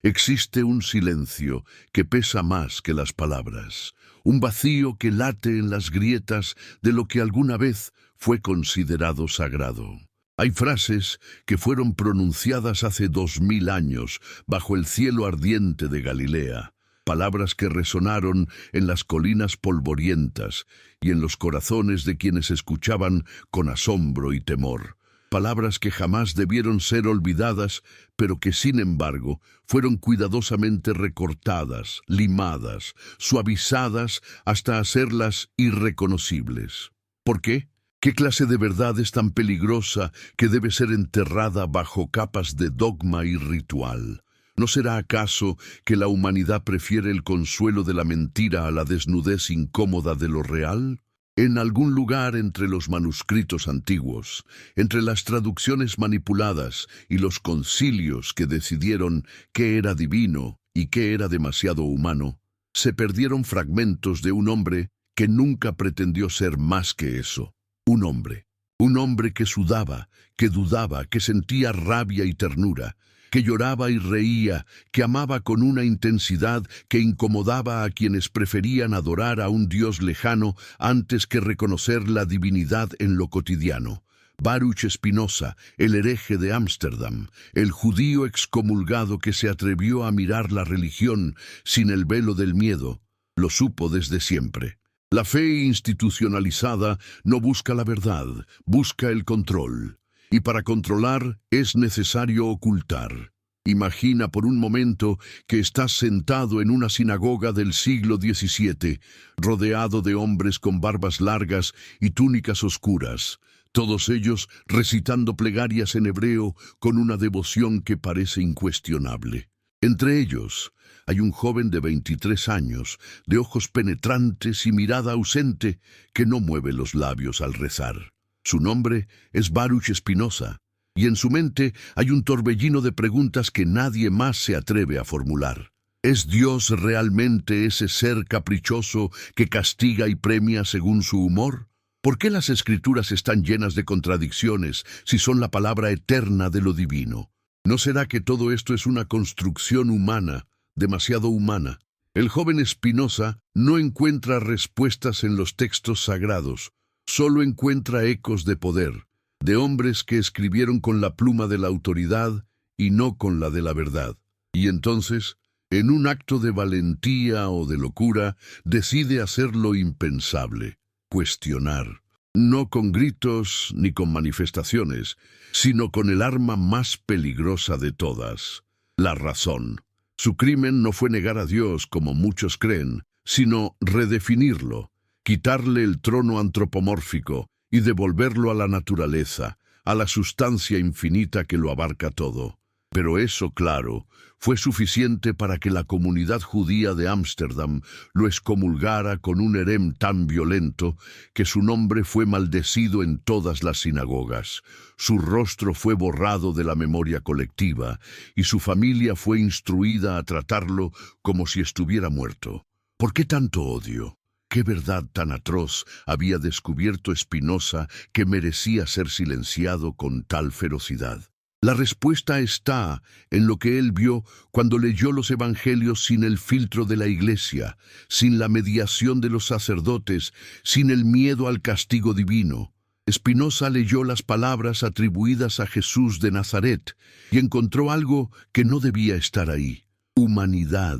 Existe un silencio que pesa más que las palabras, un vacío que late en las grietas de lo que alguna vez fue considerado sagrado. Hay frases que fueron pronunciadas hace 2000 años bajo el cielo ardiente de Galilea, palabras que resonaron en las colinas polvorientas y en los corazones de quienes escuchaban con asombro y temor. Palabras que jamás debieron ser olvidadas, pero que sin embargo fueron cuidadosamente recortadas, limadas, suavizadas hasta hacerlas irreconocibles. ¿Por qué? ¿Qué clase de verdad es tan peligrosa que debe ser enterrada bajo capas de dogma y ritual? ¿No será acaso que la humanidad prefiere el consuelo de la mentira a la desnudez incómoda de lo real? En algún lugar entre los manuscritos antiguos, entre las traducciones manipuladas y los concilios que decidieron qué era divino y qué era demasiado humano, se perdieron fragmentos de un hombre que nunca pretendió ser más que eso. Un hombre que sudaba, que dudaba, que sentía rabia y ternura, que lloraba y reía, que amaba con una intensidad que incomodaba a quienes preferían adorar a un Dios lejano antes que reconocer la divinidad en lo cotidiano. Baruch Spinoza, el hereje de Ámsterdam, el judío excomulgado que se atrevió a mirar la religión sin el velo del miedo, lo supo desde siempre. La fe institucionalizada no busca la verdad, busca el control. Y para controlar es necesario ocultar. Imagina por un momento que estás sentado en una sinagoga del siglo XVII, rodeado de hombres con barbas largas y túnicas oscuras, todos ellos recitando plegarias en hebreo con una devoción que parece incuestionable. Entre ellos hay un joven de 23 años, de ojos penetrantes y mirada ausente, que no mueve los labios al rezar. Su nombre es Baruch Spinoza, y en su mente hay un torbellino de preguntas que nadie más se atreve a formular. ¿Es Dios realmente ese ser caprichoso que castiga y premia según su humor? ¿Por qué las Escrituras están llenas de contradicciones si son la palabra eterna de lo divino? ¿No será que todo esto es una construcción humana, demasiado humana? El joven Spinoza no encuentra respuestas en los textos sagrados, solo encuentra ecos de poder, de hombres que escribieron con la pluma de la autoridad y no con la de la verdad. Y entonces, en un acto de valentía o de locura, decide hacer lo impensable, cuestionar. No con gritos ni con manifestaciones, sino con el arma más peligrosa de todas, la razón. Su crimen no fue negar a Dios como muchos creen, sino redefinirlo, quitarle el trono antropomórfico y devolverlo a la naturaleza, a la sustancia infinita que lo abarca todo. Pero eso, claro, fue suficiente para que la comunidad judía de Ámsterdam lo excomulgara con un herem tan violento que su nombre fue maldecido en todas las sinagogas, su rostro fue borrado de la memoria colectiva y su familia fue instruida a tratarlo como si estuviera muerto. ¿Por qué tanto odio? ¿Qué verdad tan atroz había descubierto Spinoza que merecía ser silenciado con tal ferocidad? La respuesta está en lo que él vio cuando leyó los evangelios sin el filtro de la iglesia, sin la mediación de los sacerdotes, sin el miedo al castigo divino. Spinoza leyó las palabras atribuidas a Jesús de Nazaret y encontró algo que no debía estar ahí: humanidad.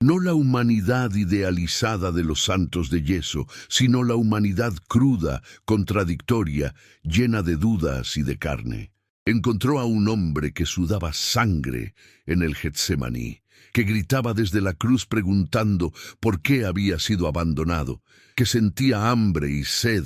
No la humanidad idealizada de los santos de yeso, sino la humanidad cruda, contradictoria, llena de dudas y de carne. Encontró a un hombre que sudaba sangre en el Getsemaní, que gritaba desde la cruz preguntando por qué había sido abandonado, que sentía hambre y sed,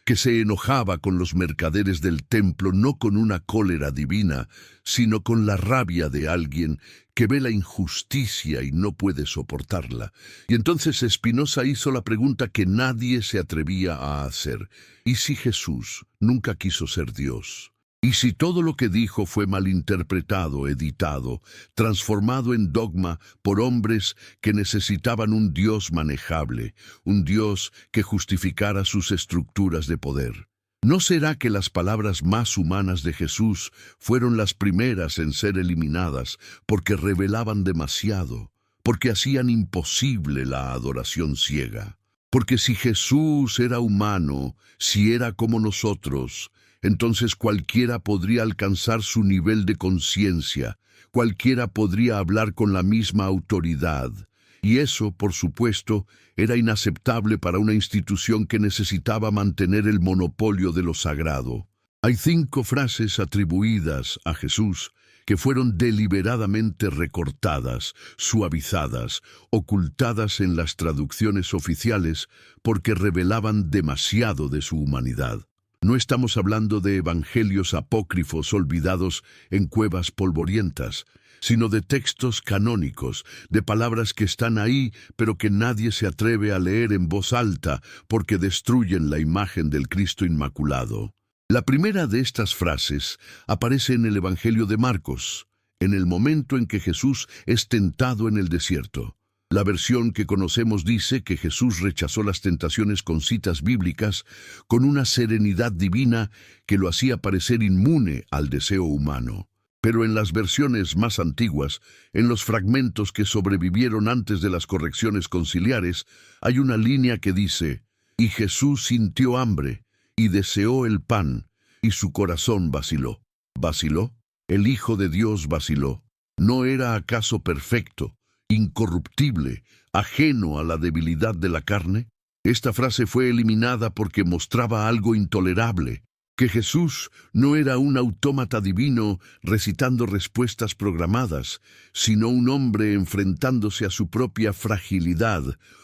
que se enojaba con los mercaderes del templo no con una cólera divina, sino con la rabia de alguien que ve la injusticia y no puede soportarla. Y entonces Spinoza hizo la pregunta que nadie se atrevía a hacer: ¿y si Jesús nunca quiso ser Dios? ¿Y si todo lo que dijo fue malinterpretado, editado, transformado en dogma por hombres que necesitaban un Dios manejable, un Dios que justificara sus estructuras de poder? ¿No será que las palabras más humanas de Jesús fueron las primeras en ser eliminadas porque revelaban demasiado, porque hacían imposible la adoración ciega? Porque si Jesús era humano, si era como nosotros, entonces cualquiera podría alcanzar su nivel de conciencia, cualquiera podría hablar con la misma autoridad. Y eso, por supuesto, era inaceptable para una institución que necesitaba mantener el monopolio de lo sagrado. Hay 5 frases atribuidas a Jesús que fueron deliberadamente recortadas, suavizadas, ocultadas en las traducciones oficiales porque revelaban demasiado de su humanidad. No estamos hablando de evangelios apócrifos olvidados en cuevas polvorientas, sino de textos canónicos, de palabras que están ahí, pero que nadie se atreve a leer en voz alta porque destruyen la imagen del Cristo Inmaculado. La primera de estas frases aparece en el Evangelio de Marcos, en el momento en que Jesús es tentado en el desierto. La versión que conocemos dice que Jesús rechazó las tentaciones con citas bíblicas con una serenidad divina que lo hacía parecer inmune al deseo humano. Pero en las versiones más antiguas, en los fragmentos que sobrevivieron antes de las correcciones conciliares, hay una línea que dice: «Y Jesús sintió hambre, y deseó el pan, y su corazón vaciló». ¿Vaciló? El Hijo de Dios vaciló. ¿No era acaso perfecto, incorruptible, ajeno a la debilidad de la carne? Esta frase fue eliminada porque mostraba algo intolerable, que Jesús no era un autómata divino recitando respuestas programadas, sino un hombre enfrentándose a su propia fragilidad,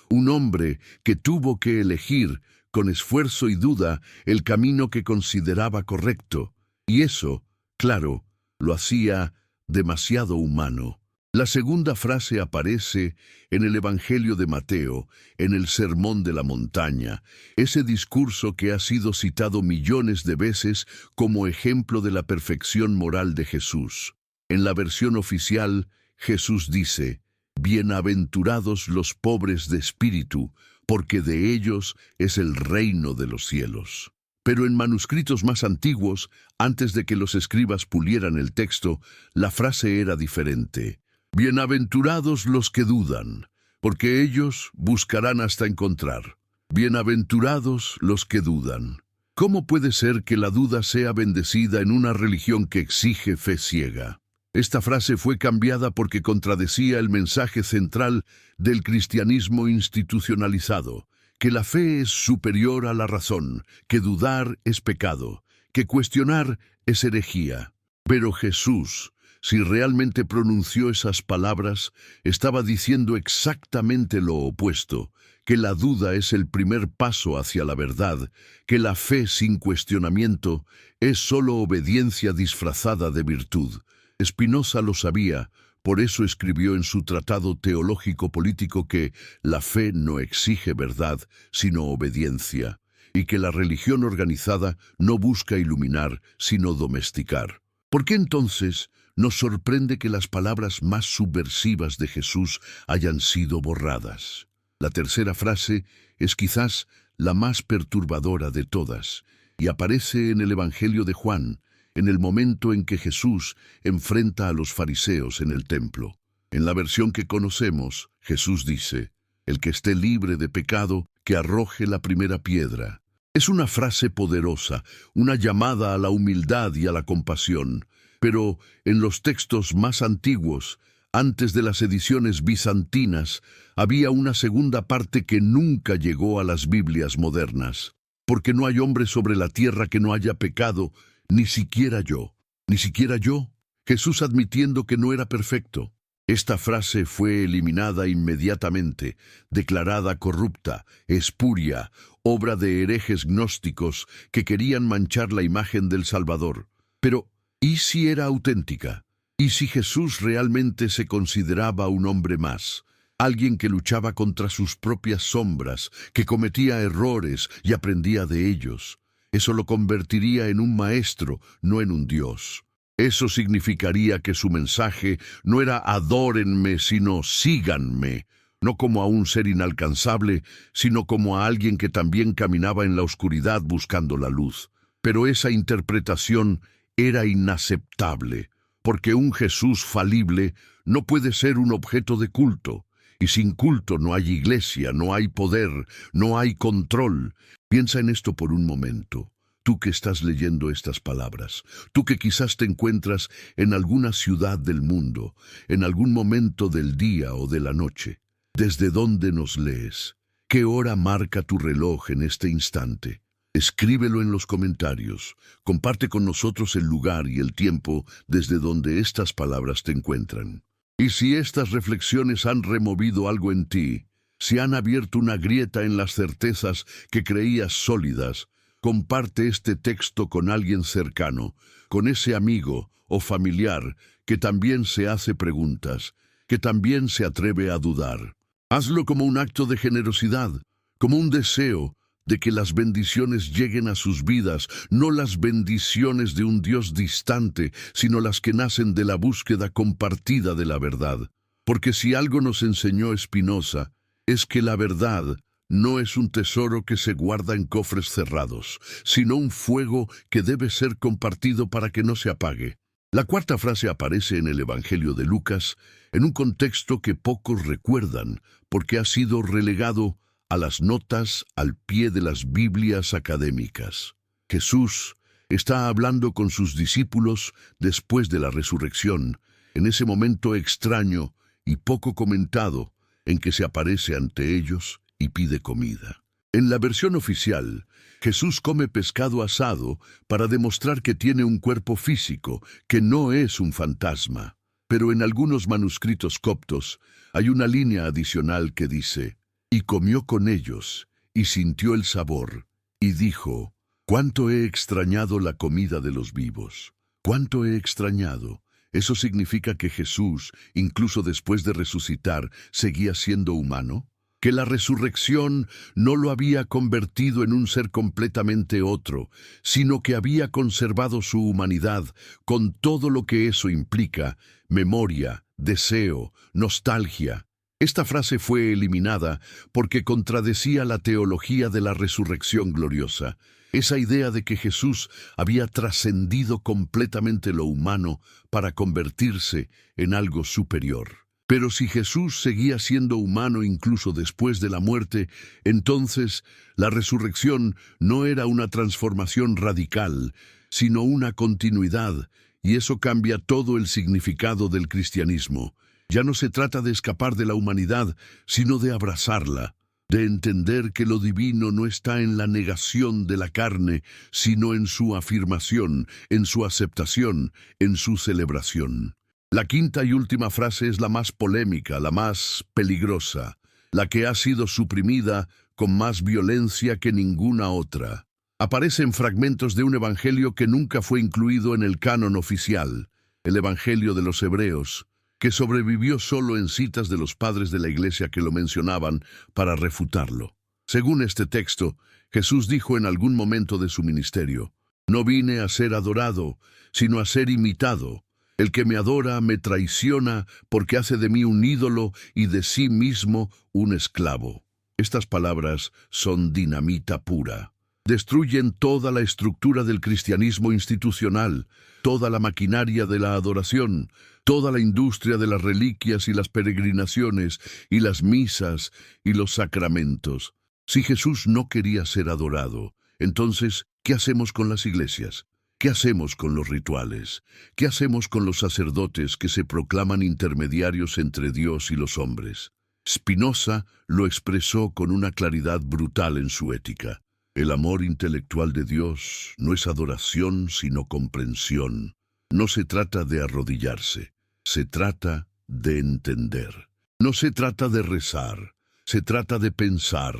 un hombre que tuvo que elegir, con esfuerzo y duda, el camino que consideraba correcto, y eso, claro, lo hacía demasiado humano. La segunda frase aparece en el Evangelio de Mateo, en el Sermón de la Montaña, ese discurso que ha sido citado millones de veces como ejemplo de la perfección moral de Jesús. En la versión oficial, Jesús dice: «Bienaventurados los pobres de espíritu, porque de ellos es el reino de los cielos». Pero en manuscritos más antiguos, antes de que los escribas pulieran el texto, la frase era diferente. «Bienaventurados los que dudan, porque ellos buscarán hasta encontrar». Bienaventurados los que dudan. ¿Cómo puede ser que la duda sea bendecida en una religión que exige fe ciega? Esta frase fue cambiada porque contradecía el mensaje central del cristianismo institucionalizado, que la fe es superior a la razón, que dudar es pecado, que cuestionar es herejía. Pero Jesús, si realmente pronunció esas palabras, estaba diciendo exactamente lo opuesto, que la duda es el primer paso hacia la verdad, que la fe sin cuestionamiento es solo obediencia disfrazada de virtud. Spinoza lo sabía, por eso escribió en su tratado teológico político que la fe no exige verdad, sino obediencia, y que la religión organizada no busca iluminar, sino domesticar. ¿Por qué entonces nos sorprende que las palabras más subversivas de Jesús hayan sido borradas? La tercera frase es quizás la más perturbadora de todas, y aparece en el Evangelio de Juan, en el momento en que Jesús enfrenta a los fariseos en el templo. En la versión que conocemos, Jesús dice: «El que esté libre de pecado, que arroje la primera piedra». Es una frase poderosa, una llamada a la humildad y a la compasión, pero en los textos más antiguos, antes de las ediciones bizantinas, había una segunda parte que nunca llegó a las Biblias modernas. «Porque no hay hombre sobre la tierra que no haya pecado, ni siquiera yo». ¿Ni siquiera yo? Jesús admitiendo que no era perfecto. Esta frase fue eliminada inmediatamente, declarada corrupta, espuria, obra de herejes gnósticos que querían manchar la imagen del Salvador. Pero, ¿y si era auténtica? ¿Y si Jesús realmente se consideraba un hombre más? Alguien que luchaba contra sus propias sombras, que cometía errores y aprendía de ellos. Eso lo convertiría en un maestro, no en un Dios. Eso significaría que su mensaje no era adórenme, sino síganme, no como a un ser inalcanzable, sino como a alguien que también caminaba en la oscuridad buscando la luz. Pero esa interpretación era inaceptable, porque un Jesús falible no puede ser un objeto de culto, y sin culto no hay iglesia, no hay poder, no hay control. Piensa en esto por un momento. Tú que estás leyendo estas palabras, tú que quizás te encuentras en alguna ciudad del mundo, en algún momento del día o de la noche. ¿Desde dónde nos lees? ¿Qué hora marca tu reloj en este instante? Escríbelo en los comentarios. Comparte con nosotros el lugar y el tiempo desde donde estas palabras te encuentran. Y si estas reflexiones han removido algo en ti, si han abierto una grieta en las certezas que creías sólidas, comparte este texto con alguien cercano, con ese amigo o familiar que también se hace preguntas, que también se atreve a dudar. Hazlo como un acto de generosidad, como un deseo de que las bendiciones lleguen a sus vidas, no las bendiciones de un Dios distante, sino las que nacen de la búsqueda compartida de la verdad. Porque si algo nos enseñó Spinoza, es que la verdad no es un tesoro que se guarda en cofres cerrados, sino un fuego que debe ser compartido para que no se apague. La cuarta frase aparece en el Evangelio de Lucas, en un contexto que pocos recuerdan, porque ha sido relegado a las notas al pie de las Biblias académicas. Jesús está hablando con sus discípulos después de la resurrección, en ese momento extraño y poco comentado en que se aparece ante ellos y pide comida. En la versión oficial, Jesús come pescado asado para demostrar que tiene un cuerpo físico, que no es un fantasma. Pero en algunos manuscritos coptos hay una línea adicional que dice: y comió con ellos, y sintió el sabor, y dijo: «¿Cuánto he extrañado la comida de los vivos? ¿Cuánto he extrañado?». ¿Eso significa que Jesús, incluso después de resucitar, seguía siendo humano? ¿Que la resurrección no lo había convertido en un ser completamente otro, sino que había conservado su humanidad con todo lo que eso implica: memoria, deseo, nostalgia? Esta frase fue eliminada porque contradecía la teología de la resurrección gloriosa, esa idea de que Jesús había trascendido completamente lo humano para convertirse en algo superior. Pero si Jesús seguía siendo humano incluso después de la muerte, entonces la resurrección no era una transformación radical, sino una continuidad, y eso cambia todo el significado del cristianismo. Ya no se trata de escapar de la humanidad, sino de abrazarla, de entender que lo divino no está en la negación de la carne, sino en su afirmación, en su aceptación, en su celebración. La quinta y última frase es la más polémica, la más peligrosa, la que ha sido suprimida con más violencia que ninguna otra. Aparece en fragmentos de un evangelio que nunca fue incluido en el canon oficial, el Evangelio de los Hebreos, que sobrevivió solo en citas de los padres de la iglesia que lo mencionaban para refutarlo. Según este texto, Jesús dijo en algún momento de su ministerio: «No vine a ser adorado, sino a ser imitado. El que me adora me traiciona porque hace de mí un ídolo y de sí mismo un esclavo». Estas palabras son dinamita pura. Destruyen toda la estructura del cristianismo institucional, toda la maquinaria de la adoración, toda la industria de las reliquias y las peregrinaciones y las misas y los sacramentos. Si Jesús no quería ser adorado, entonces, ¿qué hacemos con las iglesias? ¿Qué hacemos con los rituales? ¿Qué hacemos con los sacerdotes que se proclaman intermediarios entre Dios y los hombres? Spinoza lo expresó con una claridad brutal en su Ética. El amor intelectual de Dios no es adoración, sino comprensión. No se trata de arrodillarse, se trata de entender. No se trata de rezar, se trata de pensar.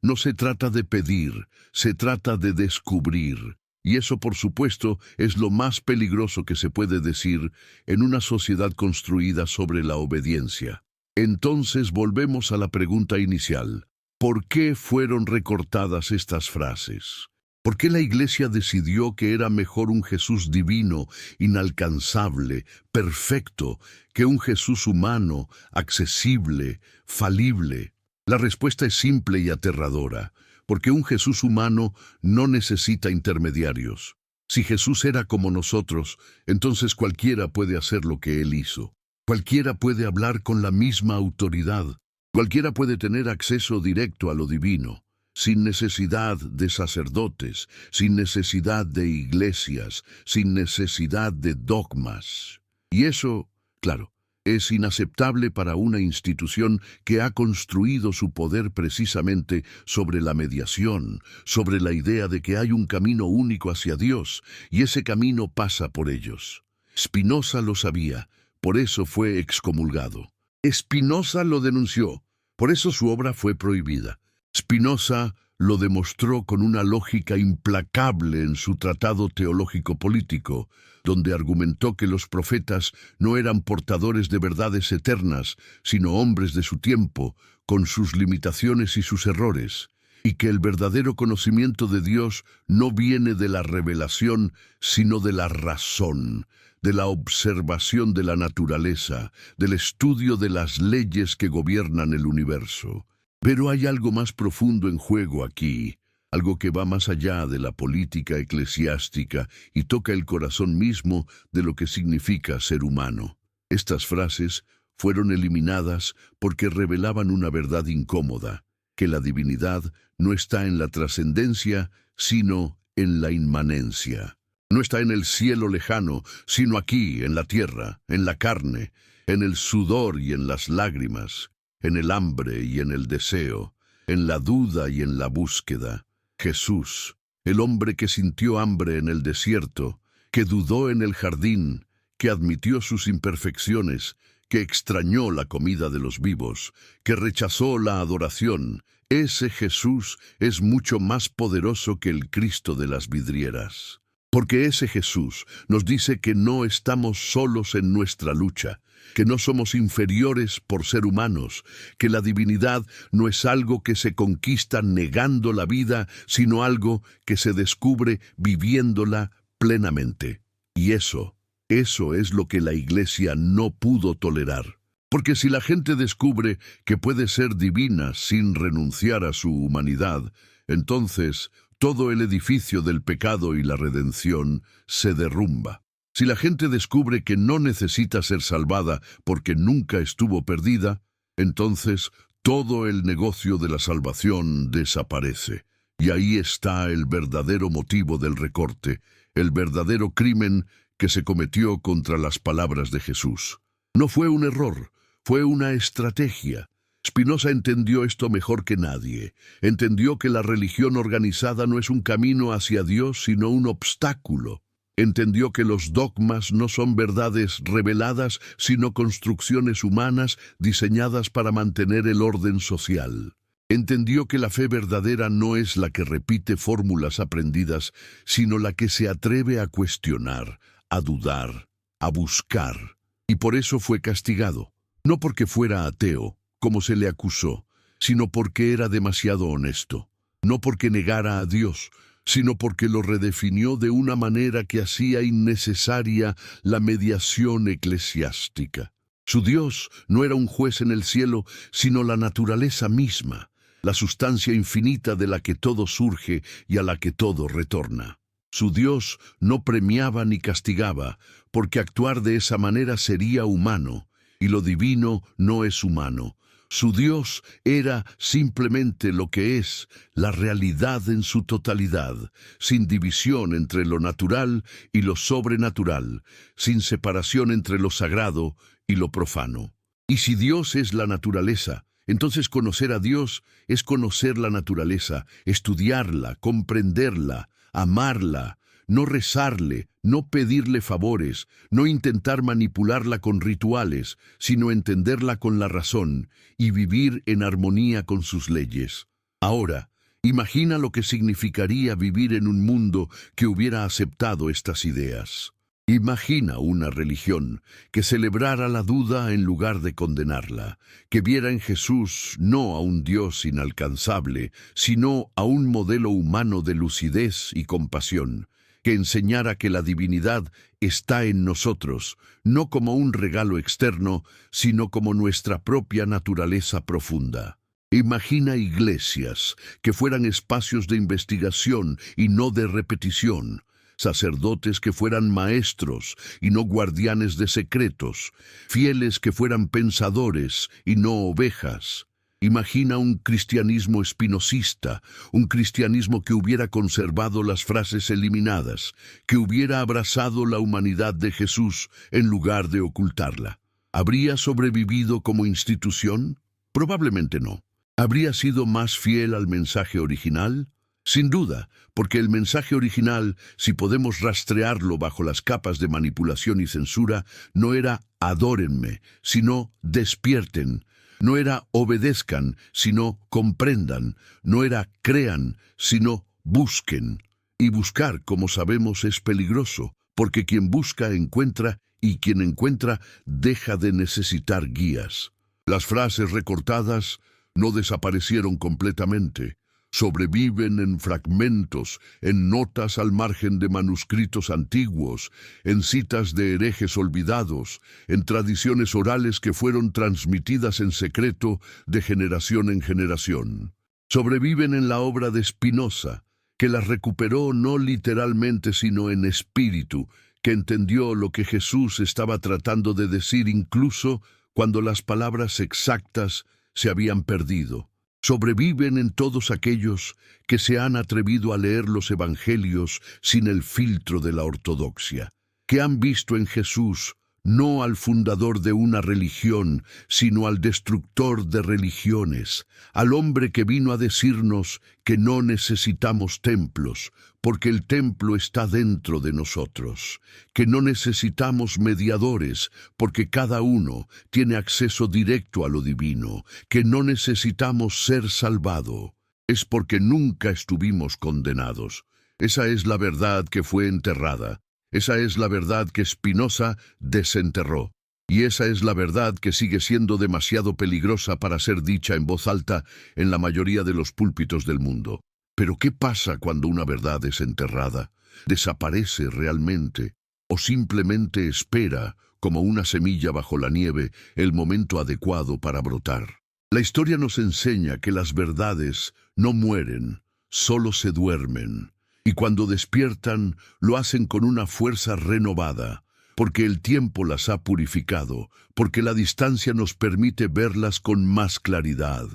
No se trata de pedir, se trata de descubrir. Y eso, por supuesto, es lo más peligroso que se puede decir en una sociedad construida sobre la obediencia. Entonces volvemos a la pregunta inicial. ¿Por qué fueron recortadas estas frases? ¿Por qué la Iglesia decidió que era mejor un Jesús divino, inalcanzable, perfecto, que un Jesús humano, accesible, falible? La respuesta es simple y aterradora. porque un Jesús humano no necesita intermediarios. Si Jesús era como nosotros, entonces cualquiera puede hacer lo que Él hizo. Cualquiera puede hablar con la misma autoridad. Cualquiera puede tener acceso directo a lo divino, sin necesidad de sacerdotes, sin necesidad de iglesias, sin necesidad de dogmas. Y eso, claro, es inaceptable para una institución que ha construido su poder precisamente sobre la mediación, sobre la idea de que hay un camino único hacia Dios, y ese camino pasa por ellos. Spinoza lo sabía, por eso fue excomulgado. Spinoza lo denunció, por eso su obra fue prohibida. Spinoza lo demostró con una lógica implacable en su tratado teológico político, donde argumentó que los profetas no eran portadores de verdades eternas, sino hombres de su tiempo, con sus limitaciones y sus errores, y que el verdadero conocimiento de Dios no viene de la revelación, sino de la razón, de la observación de la naturaleza, del estudio de las leyes que gobiernan el universo. Pero hay algo más profundo en juego aquí, algo que va más allá de la política eclesiástica y toca el corazón mismo de lo que significa ser humano. Estas frases fueron eliminadas porque revelaban una verdad incómoda, que la divinidad no está en la trascendencia, sino en la inmanencia. No está en el cielo lejano, sino aquí, en la tierra, en la carne, en el sudor y en las lágrimas, en el hambre y en el deseo, en la duda y en la búsqueda. Jesús, el hombre que sintió hambre en el desierto, que dudó en el jardín, que admitió sus imperfecciones, que extrañó la comida de los vivos, que rechazó la adoración, ese Jesús es mucho más poderoso que el Cristo de las vidrieras. Porque ese Jesús nos dice que no estamos solos en nuestra lucha, que no somos inferiores por ser humanos, que la divinidad no es algo que se conquista negando la vida, sino algo que se descubre viviéndola plenamente. Y eso es lo que la Iglesia no pudo tolerar. Porque si la gente descubre que puede ser divina sin renunciar a su humanidad, entonces todo el edificio del pecado y la redención se derrumba. Si la gente descubre que no necesita ser salvada porque nunca estuvo perdida, entonces todo el negocio de la salvación desaparece. Y ahí está el verdadero motivo del recorte, el verdadero crimen que se cometió contra las palabras de Jesús. No fue un error, fue una estrategia. Spinoza entendió esto mejor que nadie. Entendió que la religión organizada no es un camino hacia Dios, sino un obstáculo. Entendió que los dogmas no son verdades reveladas, sino construcciones humanas diseñadas para mantener el orden social. Entendió que la fe verdadera no es la que repite fórmulas aprendidas, sino la que se atreve a cuestionar, a dudar, a buscar. Y por eso fue castigado. No porque fuera ateo, como se le acusó, sino porque era demasiado honesto. No porque negara a Dios, sino porque lo redefinió de una manera que hacía innecesaria la mediación eclesiástica. Su Dios no era un juez en el cielo, sino la naturaleza misma, la sustancia infinita de la que todo surge y a la que todo retorna. Su Dios no premiaba ni castigaba, porque actuar de esa manera sería humano, y lo divino no es humano. Su Dios era simplemente lo que es, la realidad en su totalidad, sin división entre lo natural y lo sobrenatural, sin separación entre lo sagrado y lo profano. Y si Dios es la naturaleza, entonces conocer a Dios es conocer la naturaleza, estudiarla, comprenderla, amarla, no rezarle, no pedirle favores, no intentar manipularla con rituales, sino entenderla con la razón y vivir en armonía con sus leyes. Ahora, imagina lo que significaría vivir en un mundo que hubiera aceptado estas ideas. Imagina una religión que celebrara la duda en lugar de condenarla, que viera en Jesús no a un Dios inalcanzable, sino a un modelo humano de lucidez y compasión, que enseñara que la divinidad está en nosotros, no como un regalo externo, sino como nuestra propia naturaleza profunda. Imagina iglesias que fueran espacios de investigación y no de repetición, sacerdotes que fueran maestros y no guardianes de secretos, fieles que fueran pensadores y no ovejas. Imagina un cristianismo espinosista, un cristianismo que hubiera conservado las frases eliminadas, que hubiera abrazado la humanidad de Jesús en lugar de ocultarla. ¿Habría sobrevivido como institución? Probablemente no. ¿Habría sido más fiel al mensaje original? Sin duda, porque el mensaje original, si podemos rastrearlo bajo las capas de manipulación y censura, no era adórenme, sino despierten. No era obedezcan, sino comprendan. No era crean, sino busquen. Y buscar, como sabemos, es peligroso, porque quien busca encuentra, y quien encuentra deja de necesitar guías. Las frases recortadas no desaparecieron completamente. Sobreviven en fragmentos, en notas al margen de manuscritos antiguos, en citas de herejes olvidados, en tradiciones orales que fueron transmitidas en secreto de generación en generación. Sobreviven en la obra de Spinoza, que las recuperó no literalmente sino en espíritu, que entendió lo que Jesús estaba tratando de decir incluso cuando las palabras exactas se habían perdido. Sobreviven en todos aquellos que se han atrevido a leer los evangelios sin el filtro de la ortodoxia, que han visto en Jesús no al fundador de una religión, sino al destructor de religiones, al hombre que vino a decirnos que no necesitamos templos, porque el templo está dentro de nosotros, que no necesitamos mediadores, porque cada uno tiene acceso directo a lo divino, que no necesitamos ser salvado, es porque nunca estuvimos condenados. Esa es la verdad que fue enterrada. Esa es la verdad que Spinoza desenterró. Y esa es la verdad que sigue siendo demasiado peligrosa para ser dicha en voz alta en la mayoría de los púlpitos del mundo. Pero ¿qué pasa cuando una verdad es enterrada? ¿Desaparece realmente? ¿O simplemente espera, como una semilla bajo la nieve, el momento adecuado para brotar? La historia nos enseña que las verdades no mueren, solo se duermen. Y cuando despiertan, lo hacen con una fuerza renovada, porque el tiempo las ha purificado, porque la distancia nos permite verlas con más claridad.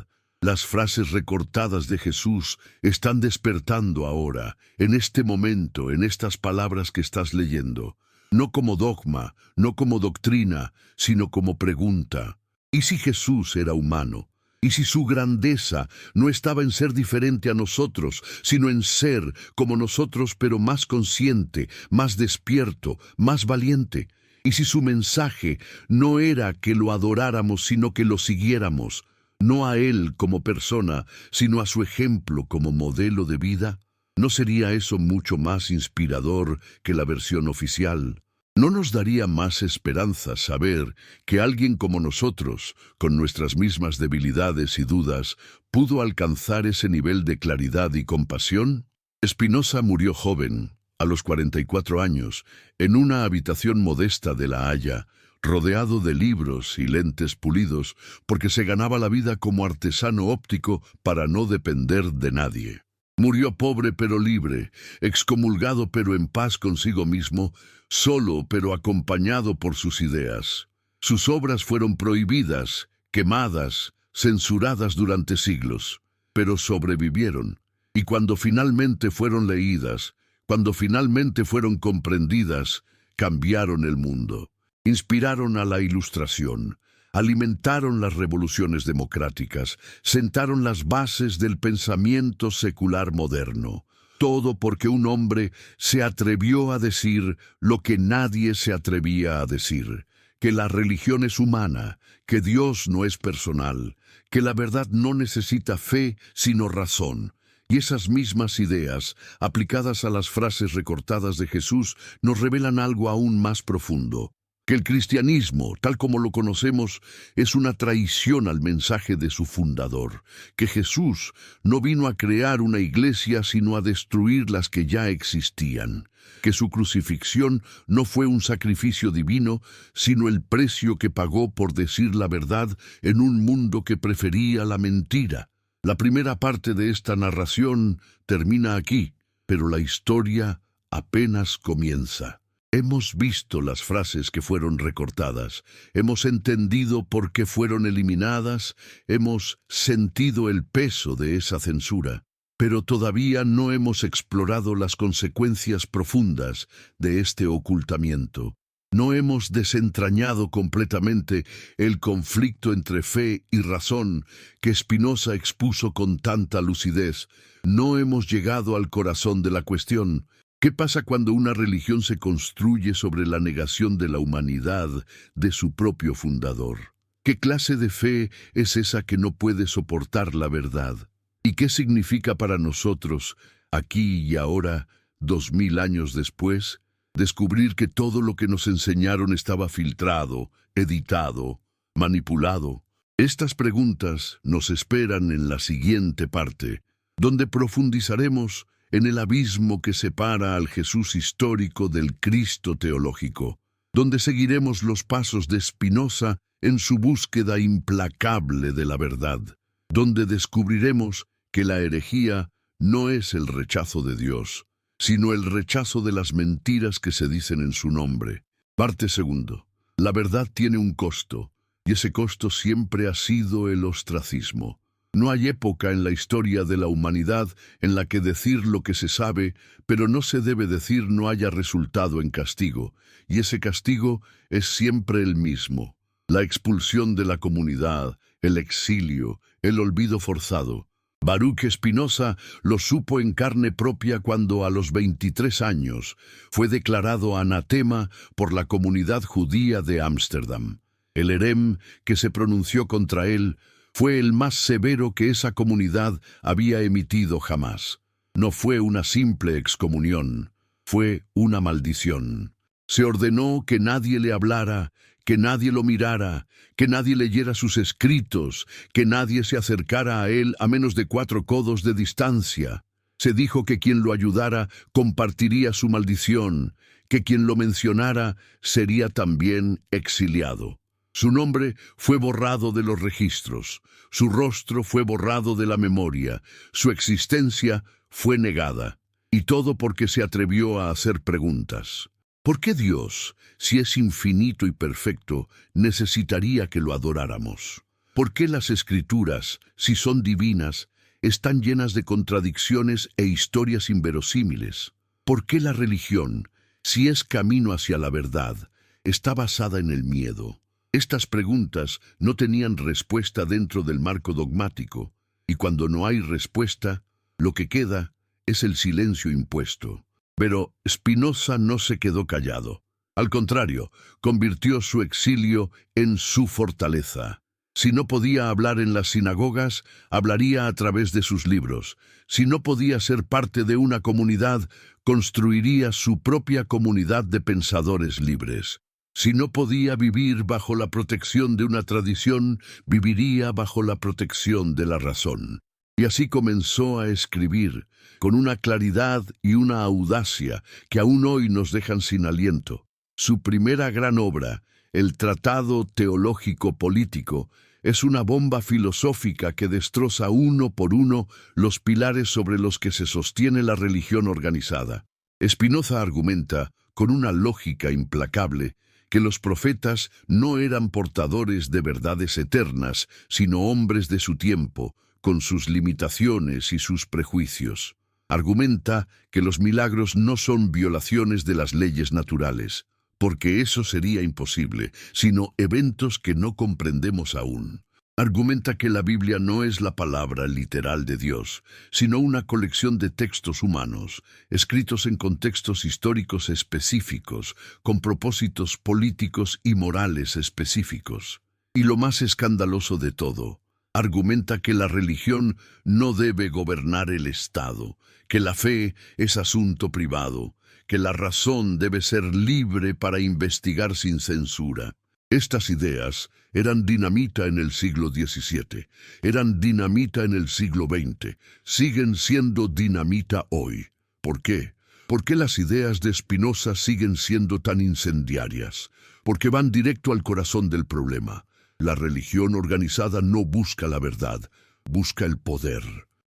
Las frases recortadas de Jesús están despertando ahora, en este momento, en estas palabras que estás leyendo, no como dogma, no como doctrina, sino como pregunta. ¿Y si Jesús era humano? ¿Y si su grandeza no estaba en ser diferente a nosotros, sino en ser como nosotros, pero más consciente, más despierto, más valiente? ¿Y si su mensaje no era que lo adoráramos, sino que lo siguiéramos, no a Él como persona, sino a su ejemplo como modelo de vida? ¿No sería eso mucho más inspirador que la versión oficial? ¿No nos daría más esperanza saber que alguien como nosotros, con nuestras mismas debilidades y dudas, pudo alcanzar ese nivel de claridad y compasión? Spinoza murió joven, a los 44 años, en una habitación modesta de La Haya, rodeado de libros y lentes pulidos, porque se ganaba la vida como artesano óptico para no depender de nadie. Murió pobre pero libre, excomulgado pero en paz consigo mismo, solo pero acompañado por sus ideas. Sus obras fueron prohibidas, quemadas, censuradas durante siglos, pero sobrevivieron. Y cuando finalmente fueron leídas, cuando finalmente fueron comprendidas, cambiaron el mundo. Inspiraron a la Ilustración, alimentaron las revoluciones democráticas, sentaron las bases del pensamiento secular moderno. Todo porque un hombre se atrevió a decir lo que nadie se atrevía a decir, que la religión es humana, que Dios no es personal, que la verdad no necesita fe sino razón. Y esas mismas ideas, aplicadas a las frases recortadas de Jesús, nos revelan algo aún más profundo. que el cristianismo, tal como lo conocemos, es una traición al mensaje de su fundador, que Jesús no vino a crear una iglesia sino a destruir las que ya existían, que su crucifixión no fue un sacrificio divino, sino el precio que pagó por decir la verdad en un mundo que prefería la mentira. La primera parte de esta narración termina aquí, pero la historia apenas comienza. Hemos visto las frases que fueron recortadas, hemos entendido por qué fueron eliminadas, hemos sentido el peso de esa censura, pero todavía no hemos explorado las consecuencias profundas de este ocultamiento. No hemos desentrañado completamente el conflicto entre fe y razón que Spinoza expuso con tanta lucidez. No hemos llegado al corazón de la cuestión. ¿Qué pasa cuando una religión se construye sobre la negación de la humanidad de su propio fundador? ¿Qué clase de fe es esa que no puede soportar la verdad? ¿Y qué significa para nosotros, aquí y ahora, 2000 años después, descubrir que todo lo que nos enseñaron estaba filtrado, editado, manipulado? Estas preguntas nos esperan en la siguiente parte, donde profundizaremos en el abismo que separa al Jesús histórico del Cristo teológico, donde seguiremos los pasos de Spinoza en su búsqueda implacable de la verdad, donde descubriremos que la herejía no es el rechazo de Dios, sino el rechazo de las mentiras que se dicen en su nombre. Parte segundo. La verdad tiene un costo, y ese costo siempre ha sido el ostracismo. No hay época en la historia de la humanidad en la que decir lo que se sabe, pero no se debe decir no haya resultado en castigo, y ese castigo es siempre el mismo: la expulsión de la comunidad, el exilio, el olvido forzado. Baruch Spinoza lo supo en carne propia cuando a los 23 años fue declarado anatema por la comunidad judía de Ámsterdam. El herem que se pronunció contra él fue el más severo que esa comunidad había emitido jamás. No fue una simple excomunión, fue una maldición. Se ordenó que nadie le hablara, que nadie lo mirara, que nadie leyera sus escritos, que nadie se acercara a él a menos de 4 codos de distancia. Se dijo que quien lo ayudara compartiría su maldición, que quien lo mencionara sería también exiliado. Su nombre fue borrado de los registros, su rostro fue borrado de la memoria, su existencia fue negada, y todo porque se atrevió a hacer preguntas. ¿Por qué Dios, si es infinito y perfecto, necesitaría que lo adoráramos? ¿Por qué las Escrituras, si son divinas, están llenas de contradicciones e historias inverosímiles? ¿Por qué la religión, si es camino hacia la verdad, está basada en el miedo? Estas preguntas no tenían respuesta dentro del marco dogmático, y cuando no hay respuesta, lo que queda es el silencio impuesto. Pero Spinoza no se quedó callado. Al contrario, convirtió su exilio en su fortaleza. Si no podía hablar en las sinagogas, hablaría a través de sus libros. Si no podía ser parte de una comunidad, construiría su propia comunidad de pensadores libres. Si no podía vivir bajo la protección de una tradición, viviría bajo la protección de la razón. Y así comenzó a escribir, con una claridad y una audacia que aún hoy nos dejan sin aliento. Su primera gran obra, el Tratado Teológico Político, es una bomba filosófica que destroza uno por uno los pilares sobre los que se sostiene la religión organizada. Spinoza argumenta, con una lógica implacable, que los profetas no eran portadores de verdades eternas, sino hombres de su tiempo, con sus limitaciones y sus prejuicios. Argumenta que los milagros no son violaciones de las leyes naturales, porque eso sería imposible, sino eventos que no comprendemos aún. Argumenta que la Biblia no es la palabra literal de Dios, sino una colección de textos humanos, escritos en contextos históricos específicos, con propósitos políticos y morales específicos. Y lo más escandaloso de todo, argumenta que la religión no debe gobernar el Estado, que la fe es asunto privado, que la razón debe ser libre para investigar sin censura. Estas ideas eran dinamita en el siglo XVII, eran dinamita en el siglo XX, siguen siendo dinamita hoy. ¿Por qué? ¿Por qué las ideas de Spinoza siguen siendo tan incendiarias? Porque van directo al corazón del problema. La religión organizada no busca la verdad, busca el poder.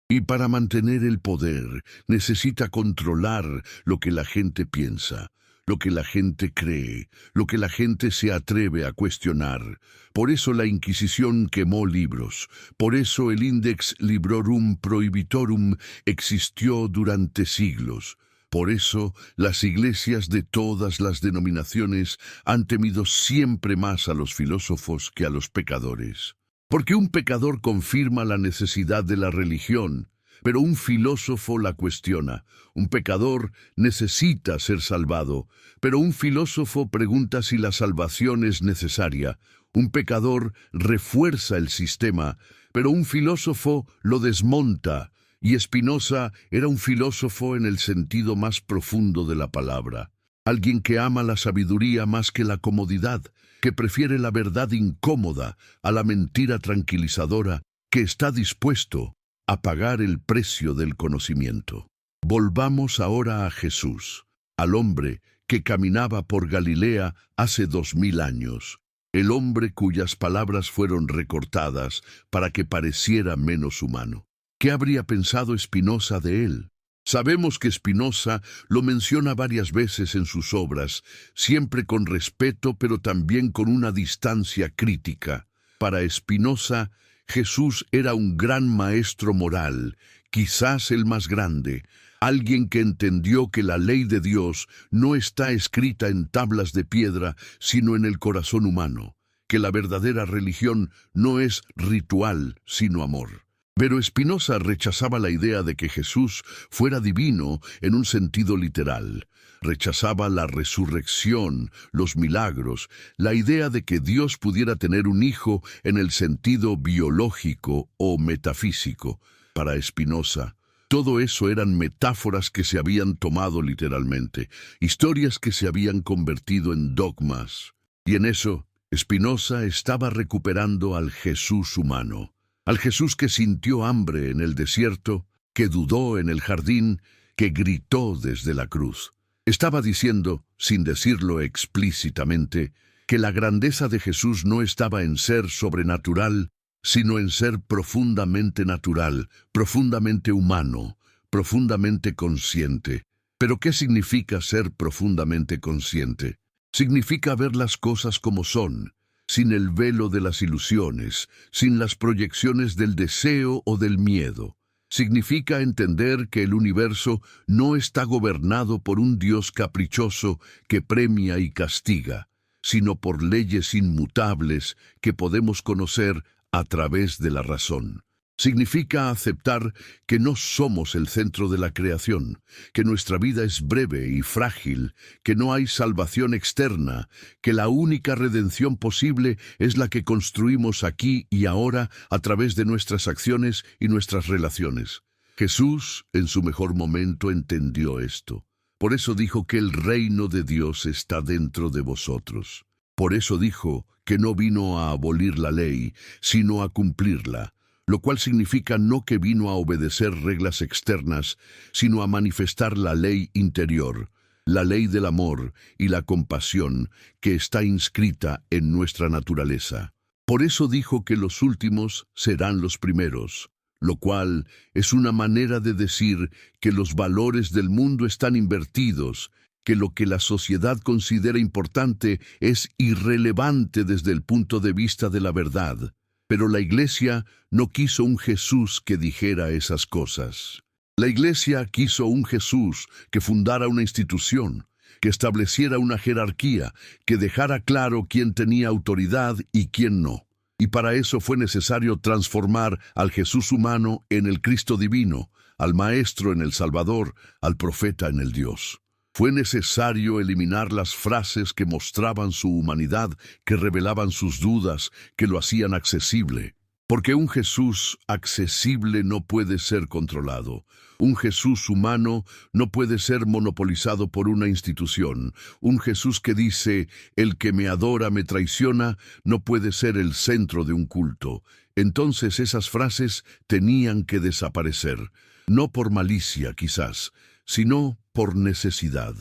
Y para mantener el poder necesita controlar lo que la gente piensa, lo que la gente cree, lo que la gente se atreve a cuestionar. Por eso la Inquisición quemó libros, por eso el Index Librorum Prohibitorum existió durante siglos. Por eso las iglesias de todas las denominaciones han temido siempre más a los filósofos que a los pecadores. Porque un pecador confirma la necesidad de la religión, pero un filósofo la cuestiona. Un pecador necesita ser salvado, pero un filósofo pregunta si la salvación es necesaria. Un pecador refuerza el sistema, pero un filósofo lo desmonta. Y Spinoza era un filósofo en el sentido más profundo de la palabra. Alguien que ama la sabiduría más que la comodidad, que prefiere la verdad incómoda a la mentira tranquilizadora, que está dispuesto a pagar el precio del conocimiento. Volvamos ahora a Jesús, al hombre que caminaba por Galilea hace 2000 años, el hombre cuyas palabras fueron recortadas para que pareciera menos humano. ¿Qué habría pensado Spinoza de él? Sabemos que Spinoza lo menciona varias veces en sus obras, siempre con respeto pero también con una distancia crítica. Para Spinoza, Jesús era un gran maestro moral, quizás el más grande, alguien que entendió que la ley de Dios no está escrita en tablas de piedra, sino en el corazón humano, que la verdadera religión no es ritual, sino amor. Pero Spinoza rechazaba la idea de que Jesús fuera divino en un sentido literal. Rechazaba la resurrección, los milagros, la idea de que Dios pudiera tener un hijo en el sentido biológico o metafísico. Para Spinoza, todo eso eran metáforas que se habían tomado literalmente, historias que se habían convertido en dogmas. Y en eso, Spinoza estaba recuperando al Jesús humano. Al Jesús que sintió hambre en el desierto, que dudó en el jardín, que gritó desde la cruz. Estaba diciendo, sin decirlo explícitamente, que la grandeza de Jesús no estaba en ser sobrenatural, sino en ser profundamente natural, profundamente humano, profundamente consciente. ¿Pero qué significa ser profundamente consciente? Significa ver las cosas como son, sin el velo de las ilusiones, sin las proyecciones del deseo o del miedo. Significa entender que el universo no está gobernado por un Dios caprichoso que premia y castiga, sino por leyes inmutables que podemos conocer a través de la razón. Significa aceptar que no somos el centro de la creación, que nuestra vida es breve y frágil, que no hay salvación externa, que la única redención posible es la que construimos aquí y ahora a través de nuestras acciones y nuestras relaciones. Jesús, en su mejor momento, entendió esto. Por eso dijo que el reino de Dios está dentro de vosotros. Por eso dijo que no vino a abolir la ley, sino a cumplirla. Lo cual significa no que vino a obedecer reglas externas, sino a manifestar la ley interior, la ley del amor y la compasión que está inscrita en nuestra naturaleza. Por eso dijo que los últimos serán los primeros, lo cual es una manera de decir que los valores del mundo están invertidos, que lo que la sociedad considera importante es irrelevante desde el punto de vista de la verdad. Pero la Iglesia no quiso un Jesús que dijera esas cosas. La Iglesia quiso un Jesús que fundara una institución, que estableciera una jerarquía, que dejara claro quién tenía autoridad y quién no. Y para eso fue necesario transformar al Jesús humano en el Cristo divino, al Maestro en el Salvador, al Profeta en el Dios. Fue necesario eliminar las frases que mostraban su humanidad, que revelaban sus dudas, que lo hacían accesible. Porque un Jesús accesible no puede ser controlado. Un Jesús humano no puede ser monopolizado por una institución. Un Jesús que dice, el que me adora me traiciona, no puede ser el centro de un culto. Entonces esas frases tenían que desaparecer. No por malicia, quizás, sino por necesidad.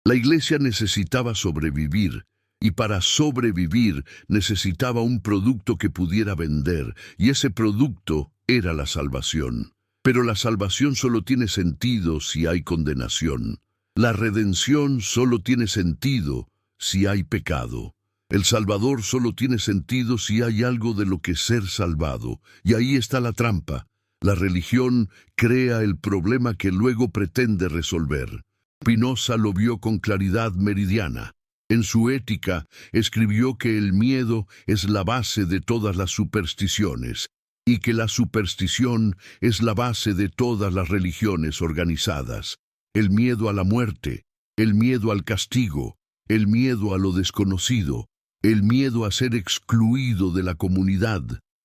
La Iglesia necesitaba sobrevivir. Y para sobrevivir necesitaba un producto que pudiera vender, y ese producto era la salvación. Pero la salvación solo tiene sentido si hay condenación. La redención solo tiene sentido si hay pecado. El Salvador solo tiene sentido si hay algo de lo que ser salvado, y ahí está la trampa. La religión crea el problema que luego pretende resolver. Spinoza lo vio con claridad meridiana. En su Ética escribió que el miedo es la base de todas las supersticiones y que la superstición es la base de todas las religiones organizadas. El miedo a la muerte, el miedo al castigo, el miedo a lo desconocido, el miedo a ser excluido de la comunidad.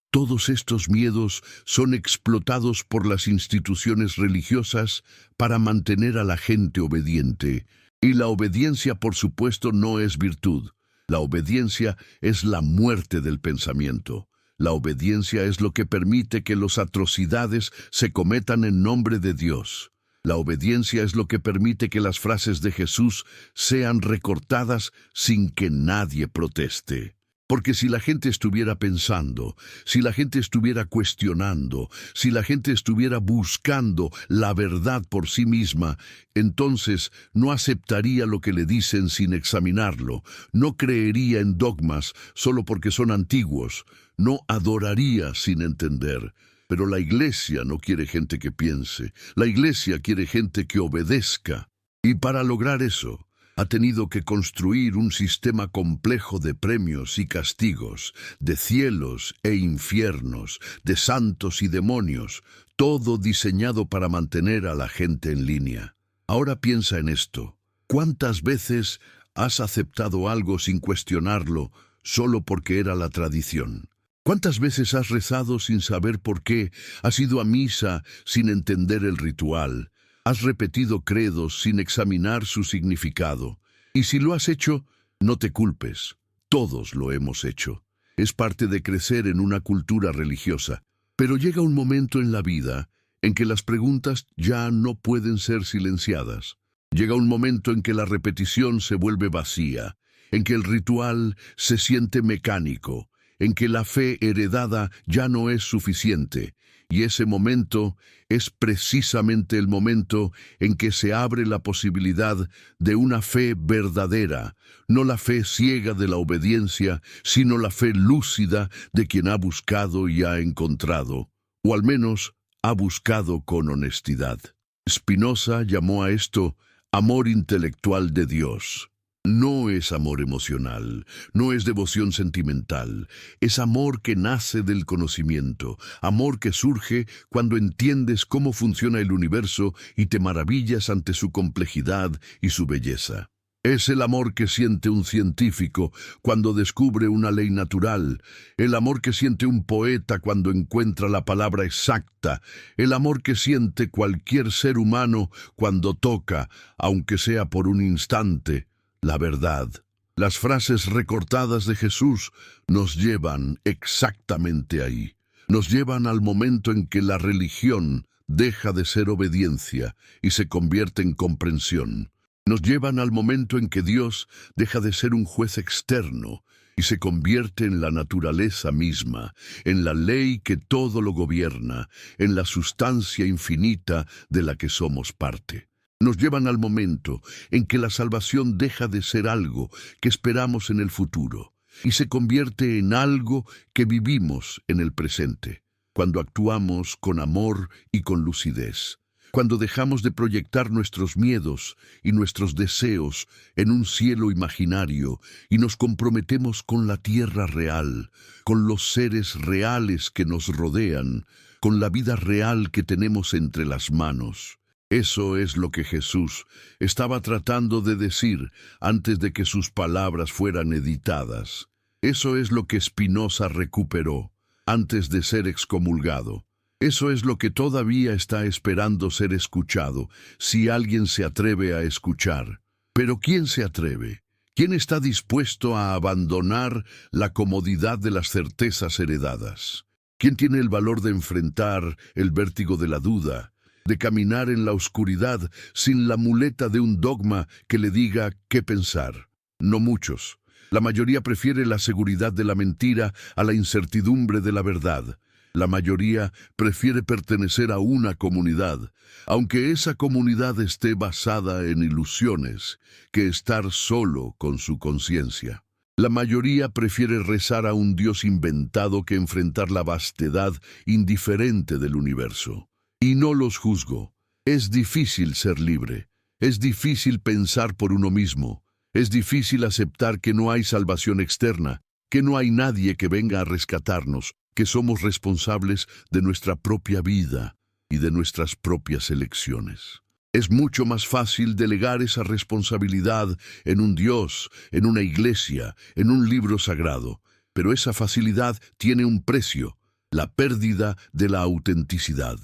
Todos estos miedos son explotados por las instituciones religiosas para mantener a la gente obediente. Y la obediencia, por supuesto, no es virtud. La obediencia es la muerte del pensamiento. La obediencia es lo que permite que las atrocidades se cometan en nombre de Dios. La obediencia es lo que permite que las frases de Jesús sean recortadas sin que nadie proteste. Porque si la gente estuviera pensando, si la gente estuviera cuestionando, si la gente estuviera buscando la verdad por sí misma, entonces no aceptaría lo que le dicen sin examinarlo, no creería en dogmas solo porque son antiguos, no adoraría sin entender. Pero la Iglesia no quiere gente que piense, la Iglesia quiere gente que obedezca. Y para lograr eso, ha tenido que construir un sistema complejo de premios y castigos, de cielos e infiernos, de santos y demonios, todo diseñado para mantener a la gente en línea. Ahora piensa en esto. ¿Cuántas veces has aceptado algo sin cuestionarlo solo porque era la tradición? ¿Cuántas veces has rezado sin saber por qué? ¿Has ido a misa sin entender el ritual? ¿Has repetido credos sin examinar su significado? Y si lo has hecho, no te culpes. Todos lo hemos hecho. Es parte de crecer en una cultura religiosa. Pero llega un momento en la vida en que las preguntas ya no pueden ser silenciadas. Llega un momento en que la repetición se vuelve vacía, en que el ritual se siente mecánico, en que la fe heredada ya no es suficiente. Y ese momento es precisamente el momento en que se abre la posibilidad de una fe verdadera, no la fe ciega de la obediencia, sino la fe lúcida de quien ha buscado y ha encontrado, o al menos ha buscado con honestidad. Spinoza llamó a esto amor intelectual de Dios. No es amor emocional, no es devoción sentimental, es amor que nace del conocimiento, amor que surge cuando entiendes cómo funciona el universo y te maravillas ante su complejidad y su belleza. Es el amor que siente un científico cuando descubre una ley natural, el amor que siente un poeta cuando encuentra la palabra exacta, el amor que siente cualquier ser humano cuando toca, aunque sea por un instante, la verdad. Las frases recortadas de Jesús nos llevan exactamente ahí. Nos llevan al momento en que la religión deja de ser obediencia y se convierte en comprensión. Nos llevan al momento en que Dios deja de ser un juez externo y se convierte en la naturaleza misma, en la ley que todo lo gobierna, en la sustancia infinita de la que somos parte. Nos llevan al momento en que la salvación deja de ser algo que esperamos en el futuro y se convierte en algo que vivimos en el presente, cuando actuamos con amor y con lucidez, cuando dejamos de proyectar nuestros miedos y nuestros deseos en un cielo imaginario y nos comprometemos con la tierra real, con los seres reales que nos rodean, con la vida real que tenemos entre las manos. Eso es lo que Jesús estaba tratando de decir antes de que sus palabras fueran editadas. Eso es lo que Spinoza recuperó. antes de ser excomulgado. Eso es lo que todavía está esperando ser escuchado, si alguien se atreve a escuchar. Pero ¿quién se atreve? ¿Quién está dispuesto a abandonar la comodidad de las certezas heredadas? ¿Quién tiene el valor de enfrentar el vértigo de la duda, de caminar en la oscuridad sin la muleta de un dogma que le diga qué pensar? No muchos. La mayoría prefiere la seguridad de la mentira a la incertidumbre de la verdad. La mayoría prefiere pertenecer a una comunidad, aunque esa comunidad esté basada en ilusiones, que estar solo con su conciencia. La mayoría prefiere rezar a un Dios inventado que enfrentar la vastedad indiferente del universo. Y no los juzgo. Es difícil ser libre. Es difícil pensar por uno mismo. Es difícil aceptar que no hay salvación externa, que no hay nadie que venga a rescatarnos, que somos responsables de nuestra propia vida y de nuestras propias elecciones. Es mucho más fácil delegar esa responsabilidad en un Dios, en una iglesia, en un libro sagrado, pero esa facilidad tiene un precio, la pérdida de la autenticidad.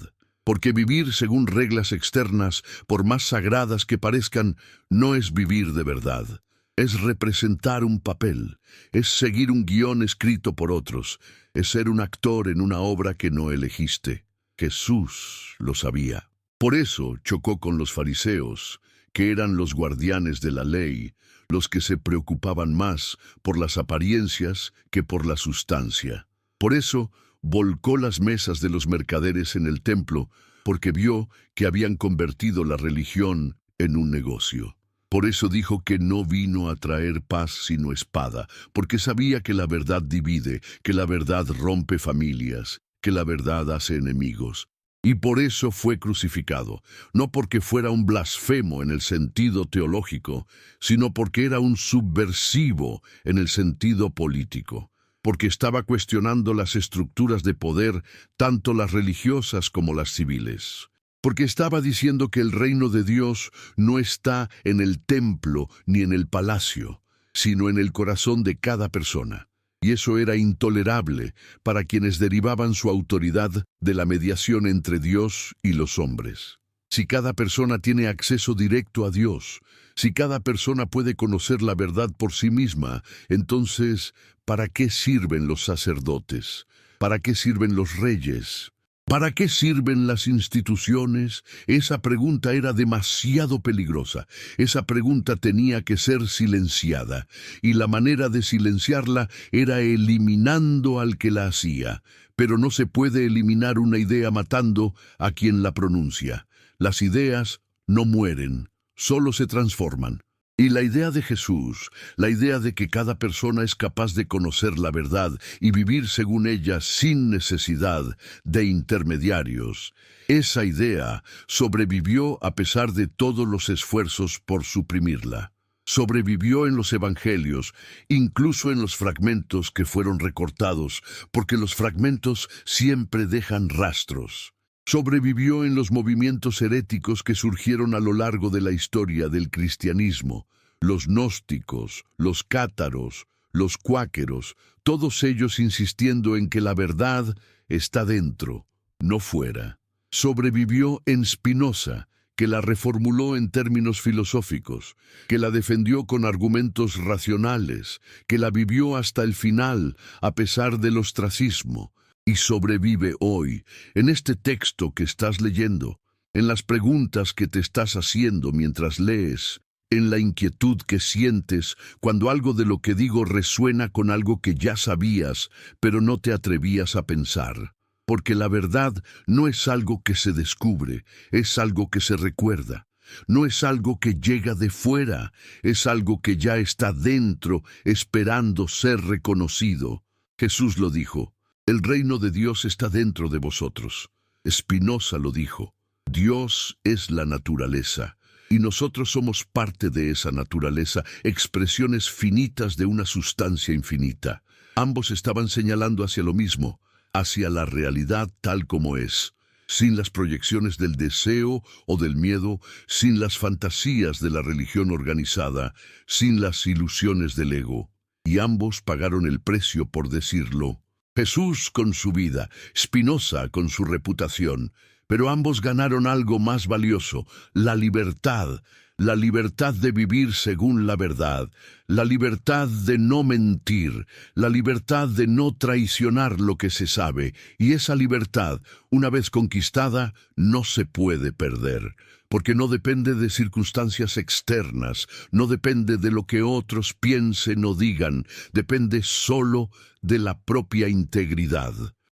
Porque vivir según reglas externas, por más sagradas que parezcan, no es vivir de verdad. Es representar un papel, es seguir un guión escrito por otros, es ser un actor en una obra que no elegiste. Jesús lo sabía. Por eso chocó con los fariseos, que eran los guardianes de la ley, los que se preocupaban más por las apariencias que por la sustancia. Por eso volcó las mesas de los mercaderes en el templo, porque vio que habían convertido la religión en un negocio. Por eso dijo que no vino a traer paz sino espada, porque sabía que la verdad divide, que la verdad rompe familias, que la verdad hace enemigos. Y por eso fue crucificado, no porque fuera un blasfemo en el sentido teológico, sino porque era un subversivo en el sentido político, porque estaba cuestionando las estructuras de poder, tanto las religiosas como las civiles. Porque estaba diciendo que el reino de Dios no está en el templo ni en el palacio, sino en el corazón de cada persona. Y eso era intolerable para quienes derivaban su autoridad de la mediación entre Dios y los hombres. Si cada persona tiene acceso directo a Dios, si cada persona puede conocer la verdad por sí misma, entonces, ¿para qué sirven los sacerdotes? ¿Para qué sirven los reyes? ¿Para qué sirven las instituciones? Esa pregunta era demasiado peligrosa. Esa pregunta tenía que ser silenciada, y la manera de silenciarla era eliminando al que la hacía. Pero no se puede eliminar una idea matando a quien la pronuncia. Las ideas no mueren, solo se transforman. Y la idea de Jesús, la idea de que cada persona es capaz de conocer la verdad y vivir según ella sin necesidad de intermediarios, esa idea sobrevivió a pesar de todos los esfuerzos por suprimirla. Sobrevivió en los evangelios, incluso en los fragmentos que fueron recortados, porque los fragmentos siempre dejan rastros. Sobrevivió en los movimientos heréticos que surgieron a lo largo de la historia del cristianismo, los gnósticos, los cátaros, los cuáqueros, todos ellos insistiendo en que la verdad está dentro, no fuera. Sobrevivió en Spinoza, que la reformuló en términos filosóficos, que la defendió con argumentos racionales, que la vivió hasta el final, a pesar del ostracismo. Y sobrevive hoy, en este texto que estás leyendo, en las preguntas que te estás haciendo mientras lees, en la inquietud que sientes cuando algo de lo que digo resuena con algo que ya sabías, pero no te atrevías a pensar. Porque la verdad no es algo que se descubre, es algo que se recuerda. No es algo que llega de fuera, es algo que ya está dentro, esperando ser reconocido. Jesús lo dijo. El reino de Dios está dentro de vosotros. Spinoza lo dijo. Dios es la naturaleza, y nosotros somos parte de esa naturaleza, expresiones finitas de una sustancia infinita. Ambos estaban señalando hacia lo mismo, hacia la realidad tal como es, sin las proyecciones del deseo o del miedo, sin las fantasías de la religión organizada, sin las ilusiones del ego. Y ambos pagaron el precio por decirlo. Jesús con su vida, Spinoza con su reputación, pero ambos ganaron algo más valioso, la libertad de vivir según la verdad, la libertad de no mentir, la libertad de no traicionar lo que se sabe, y esa libertad, una vez conquistada, no se puede perder, porque no depende de circunstancias externas, no depende de lo que otros piensen o digan, depende solo de la propia integridad.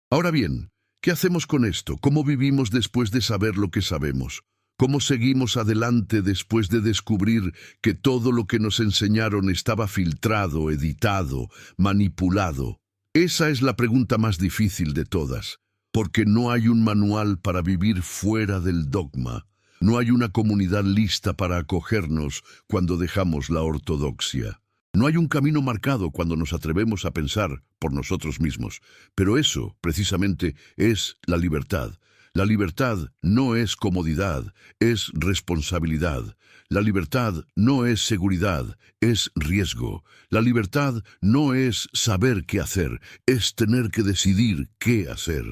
Ahora bien, ¿qué hacemos con esto? ¿Cómo vivimos después de saber lo que sabemos? ¿Cómo seguimos adelante después de descubrir que todo lo que nos enseñaron estaba filtrado, editado, manipulado? Esa es la pregunta más difícil de todas, porque no hay un manual para vivir fuera del dogma. No hay una comunidad lista para acogernos cuando dejamos la ortodoxia. No hay un camino marcado cuando nos atrevemos a pensar por nosotros mismos. Pero eso, precisamente, es la libertad. La libertad no es comodidad, es responsabilidad. La libertad no es seguridad, es riesgo. La libertad no es saber qué hacer, es tener que decidir qué hacer.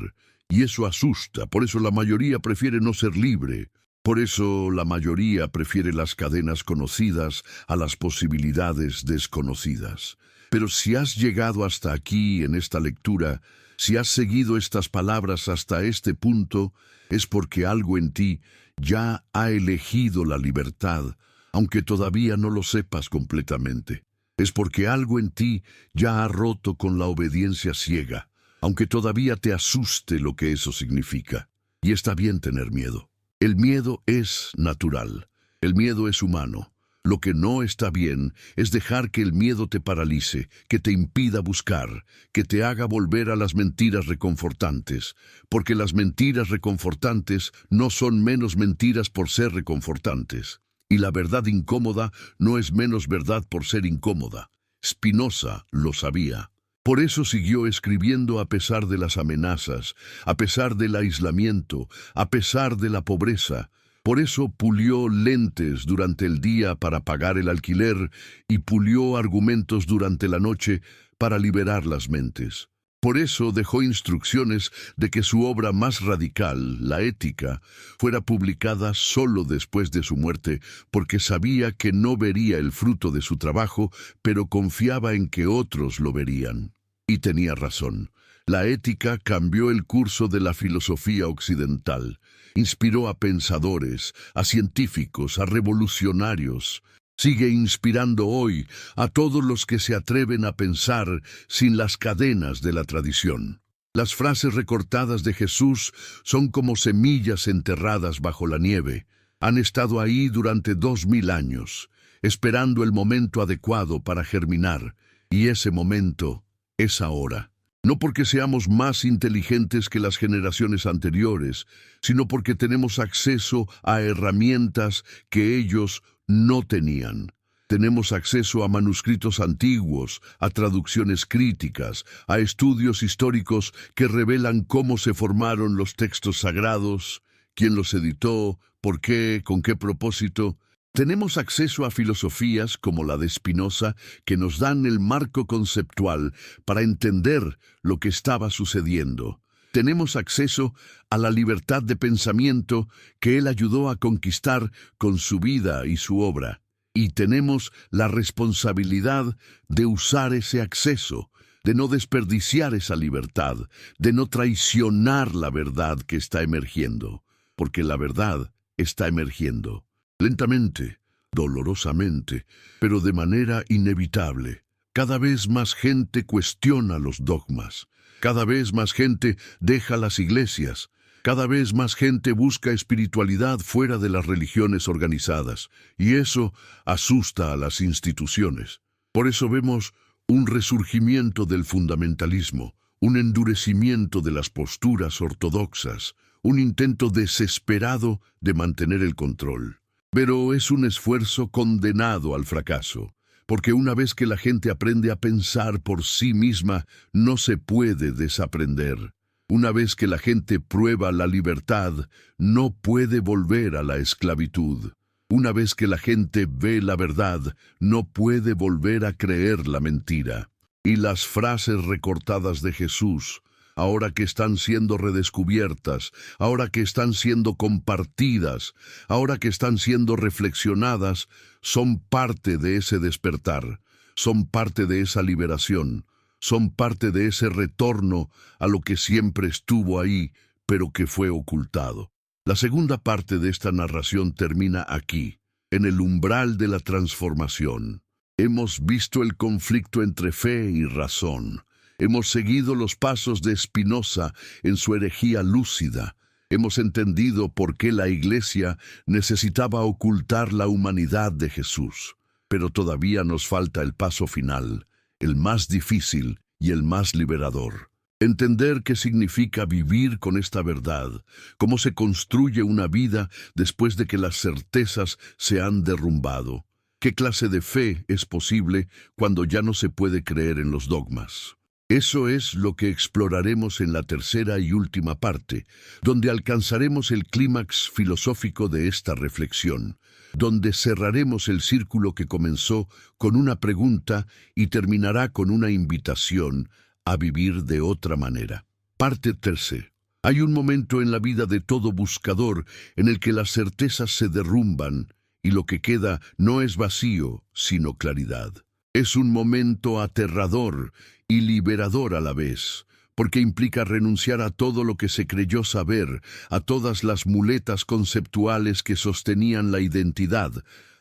Y eso asusta, por eso la mayoría prefiere no ser libre. Por eso la mayoría prefiere las cadenas conocidas a las posibilidades desconocidas. Pero si has llegado hasta aquí en esta lectura, si has seguido estas palabras hasta este punto, es porque algo en ti ya ha elegido la libertad, aunque todavía no lo sepas completamente. Es porque algo en ti ya ha roto con la obediencia ciega, aunque todavía te asuste lo que eso significa. Y está bien tener miedo. El miedo es natural, el miedo es humano. Lo que no está bien es dejar que el miedo te paralice, que te impida buscar, que te haga volver a las mentiras reconfortantes, porque las mentiras reconfortantes no son menos mentiras por ser reconfortantes, y la verdad incómoda no es menos verdad por ser incómoda. Spinoza lo sabía. Por eso siguió escribiendo a pesar de las amenazas, a pesar del aislamiento, a pesar de la pobreza. Por eso pulió lentes durante el día para pagar el alquiler y pulió argumentos durante la noche para liberar las mentes. Por eso dejó instrucciones de que su obra más radical, la Ética, fuera publicada solo después de su muerte, porque sabía que no vería el fruto de su trabajo, pero confiaba en que otros lo verían. Y tenía razón. La Ética cambió el curso de la filosofía occidental. Inspiró a pensadores, a científicos, a revolucionarios. Sigue inspirando hoy a todos los que se atreven a pensar sin las cadenas de la tradición. Las frases recortadas de Jesús son como semillas enterradas bajo la nieve. Han estado ahí durante 2000 años, esperando el momento adecuado para germinar, y ese momento es ahora. No porque seamos más inteligentes que las generaciones anteriores, sino porque tenemos acceso a herramientas que ellos no tenían. Tenemos acceso a manuscritos antiguos, a traducciones críticas, a estudios históricos que revelan cómo se formaron los textos sagrados, quién los editó, por qué, con qué propósito. Tenemos acceso a filosofías como la de Spinoza que nos dan el marco conceptual para entender lo que estaba sucediendo. Tenemos acceso a la libertad de pensamiento que él ayudó a conquistar con su vida y su obra. Y tenemos la responsabilidad de usar ese acceso, de no desperdiciar esa libertad, de no traicionar la verdad que está emergiendo, porque la verdad está emergiendo. Lentamente, dolorosamente, pero de manera inevitable. Cada vez más gente cuestiona los dogmas. Cada vez más gente deja las iglesias. Cada vez más gente busca espiritualidad fuera de las religiones organizadas. Y eso asusta a las instituciones. Por eso vemos un resurgimiento del fundamentalismo, un endurecimiento de las posturas ortodoxas, un intento desesperado de mantener el control. Pero es un esfuerzo condenado al fracaso, porque una vez que la gente aprende a pensar por sí misma, no se puede desaprender. Una vez que la gente prueba la libertad, no puede volver a la esclavitud. Una vez que la gente ve la verdad, no puede volver a creer la mentira. Y las frases recortadas de Jesús, ahora que están siendo redescubiertas, ahora que están siendo compartidas, ahora que están siendo reflexionadas, son parte de ese despertar, son parte de esa liberación, son parte de ese retorno a lo que siempre estuvo ahí, pero que fue ocultado. La segunda parte de esta narración termina aquí, en el umbral de la transformación. Hemos visto el conflicto entre fe y razón. Hemos seguido los pasos de Spinoza en su herejía lúcida. Hemos entendido por qué la Iglesia necesitaba ocultar la humanidad de Jesús. Pero todavía nos falta el paso final, el más difícil y el más liberador. Entender qué significa vivir con esta verdad, cómo se construye una vida después de que las certezas se han derrumbado. ¿Qué clase de fe es posible cuando ya no se puede creer en los dogmas? Eso es lo que exploraremos en la tercera y última parte, donde alcanzaremos el clímax filosófico de esta reflexión, donde cerraremos el círculo que comenzó con una pregunta y terminará con una invitación a vivir de otra manera. Parte 13. Hay un momento en la vida de todo buscador en el que las certezas se derrumban y lo que queda no es vacío, sino claridad. Es un momento aterrador y liberador a la vez, porque implica renunciar a todo lo que se creyó saber, a todas las muletas conceptuales que sostenían la identidad,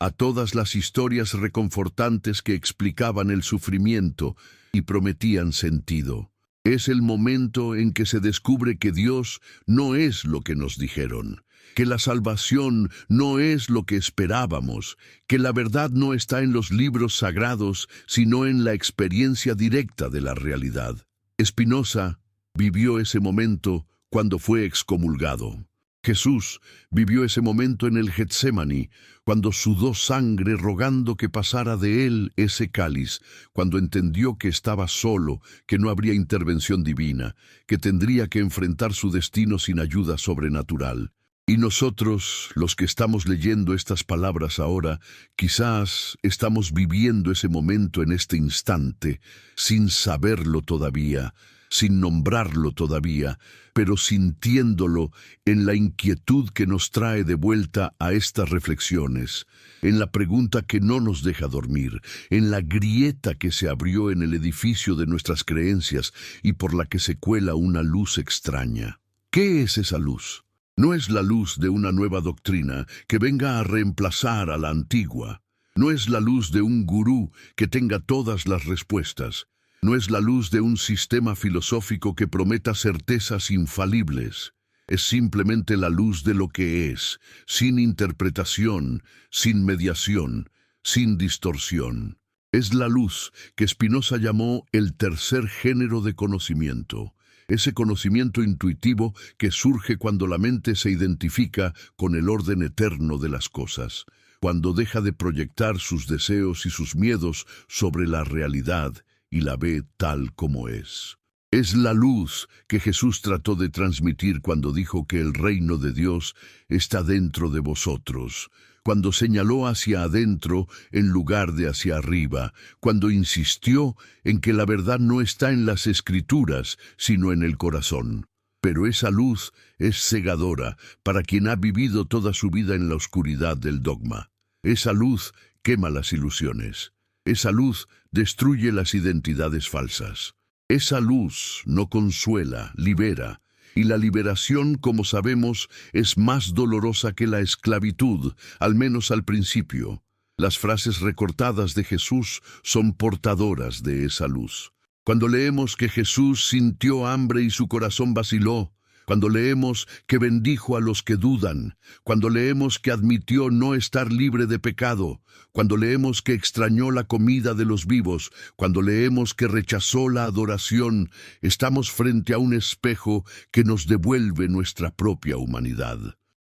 a todas las historias reconfortantes que explicaban el sufrimiento y prometían sentido. Es el momento en que se descubre que Dios no es lo que nos dijeron, que la salvación no es lo que esperábamos, que la verdad no está en los libros sagrados, sino en la experiencia directa de la realidad. Spinoza vivió ese momento cuando fue excomulgado. Jesús vivió ese momento en el Getsemaní, cuando sudó sangre rogando que pasara de él ese cáliz, cuando entendió que estaba solo, que no habría intervención divina, que tendría que enfrentar su destino sin ayuda sobrenatural. Y nosotros, los que estamos leyendo estas palabras ahora, quizás estamos viviendo ese momento en este instante, sin saberlo todavía, sin nombrarlo todavía, pero sintiéndolo en la inquietud que nos trae de vuelta a estas reflexiones, en la pregunta que no nos deja dormir, en la grieta que se abrió en el edificio de nuestras creencias y por la que se cuela una luz extraña. ¿Qué es esa luz? No es la luz de una nueva doctrina que venga a reemplazar a la antigua. No es la luz de un gurú que tenga todas las respuestas. No es la luz de un sistema filosófico que prometa certezas infalibles. Es simplemente la luz de lo que es, sin interpretación, sin mediación, sin distorsión. Es la luz que Spinoza llamó el tercer género de conocimiento. Ese conocimiento intuitivo que surge cuando la mente se identifica con el orden eterno de las cosas, cuando deja de proyectar sus deseos y sus miedos sobre la realidad y la ve tal como es. Es la luz que Jesús trató de transmitir cuando dijo que el reino de Dios está dentro de vosotros, cuando señaló hacia adentro en lugar de hacia arriba, cuando insistió en que la verdad no está en las Escrituras, sino en el corazón. Pero esa luz es cegadora para quien ha vivido toda su vida en la oscuridad del dogma. Esa luz quema las ilusiones. Esa luz destruye las identidades falsas. Esa luz no consuela, libera. Y la liberación, como sabemos, es más dolorosa que la esclavitud, al menos al principio. Las frases recortadas de Jesús son portadoras de esa luz. Cuando leemos que Jesús sintió hambre y su corazón vaciló, cuando leemos que bendijo a los que dudan, cuando leemos que admitió no estar libre de pecado, cuando leemos que extrañó la comida de los vivos, cuando leemos que rechazó la adoración, estamos frente a un espejo que nos devuelve nuestra propia humanidad.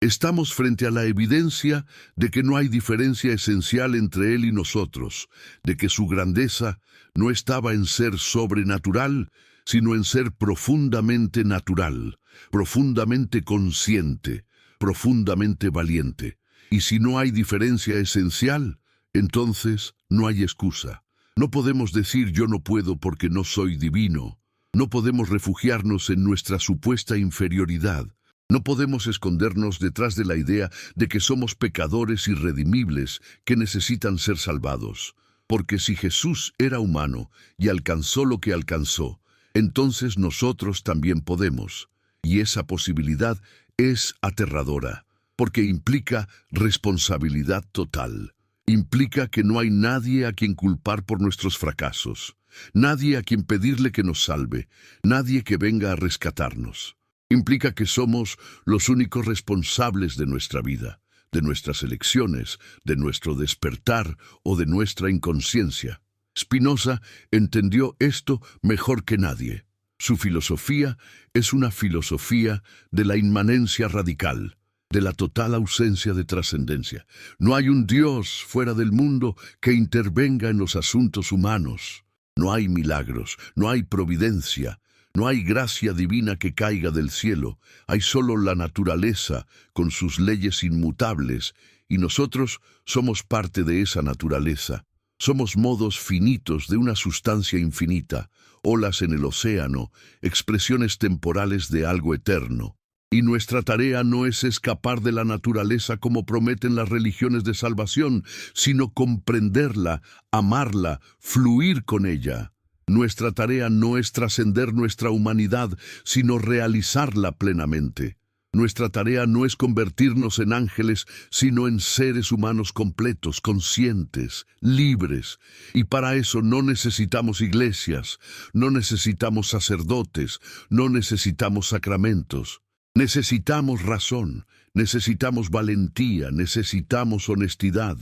Estamos frente a la evidencia de que no hay diferencia esencial entre Él y nosotros, de que su grandeza no estaba en ser sobrenatural, sino en ser profundamente natural, profundamente consciente, profundamente valiente. Y si no hay diferencia esencial, entonces no hay excusa. No podemos decir yo no puedo porque no soy divino. No podemos refugiarnos en nuestra supuesta inferioridad. No podemos escondernos detrás de la idea de que somos pecadores irredimibles que necesitan ser salvados. Porque si Jesús era humano y alcanzó lo que alcanzó, entonces nosotros también podemos. Y esa posibilidad es aterradora, porque implica responsabilidad total. Implica que no hay nadie a quien culpar por nuestros fracasos, nadie a quien pedirle que nos salve, nadie que venga a rescatarnos. Implica que somos los únicos responsables de nuestra vida, de nuestras elecciones, de nuestro despertar o de nuestra inconsciencia. Spinoza entendió esto mejor que nadie. Su filosofía es una filosofía de la inmanencia radical, de la total ausencia de trascendencia. No hay un Dios fuera del mundo que intervenga en los asuntos humanos. No hay milagros, no hay providencia, no hay gracia divina que caiga del cielo. Hay solo la naturaleza con sus leyes inmutables, y nosotros somos parte de esa naturaleza. Somos modos finitos de una sustancia infinita, olas en el océano, expresiones temporales de algo eterno. Y nuestra tarea no es escapar de la naturaleza como prometen las religiones de salvación, sino comprenderla, amarla, fluir con ella. Nuestra tarea no es trascender nuestra humanidad, sino realizarla plenamente. Nuestra tarea no es convertirnos en ángeles, sino en seres humanos completos, conscientes, libres. Y para eso no necesitamos iglesias, no necesitamos sacerdotes, no necesitamos sacramentos. Necesitamos razón, necesitamos valentía, necesitamos honestidad,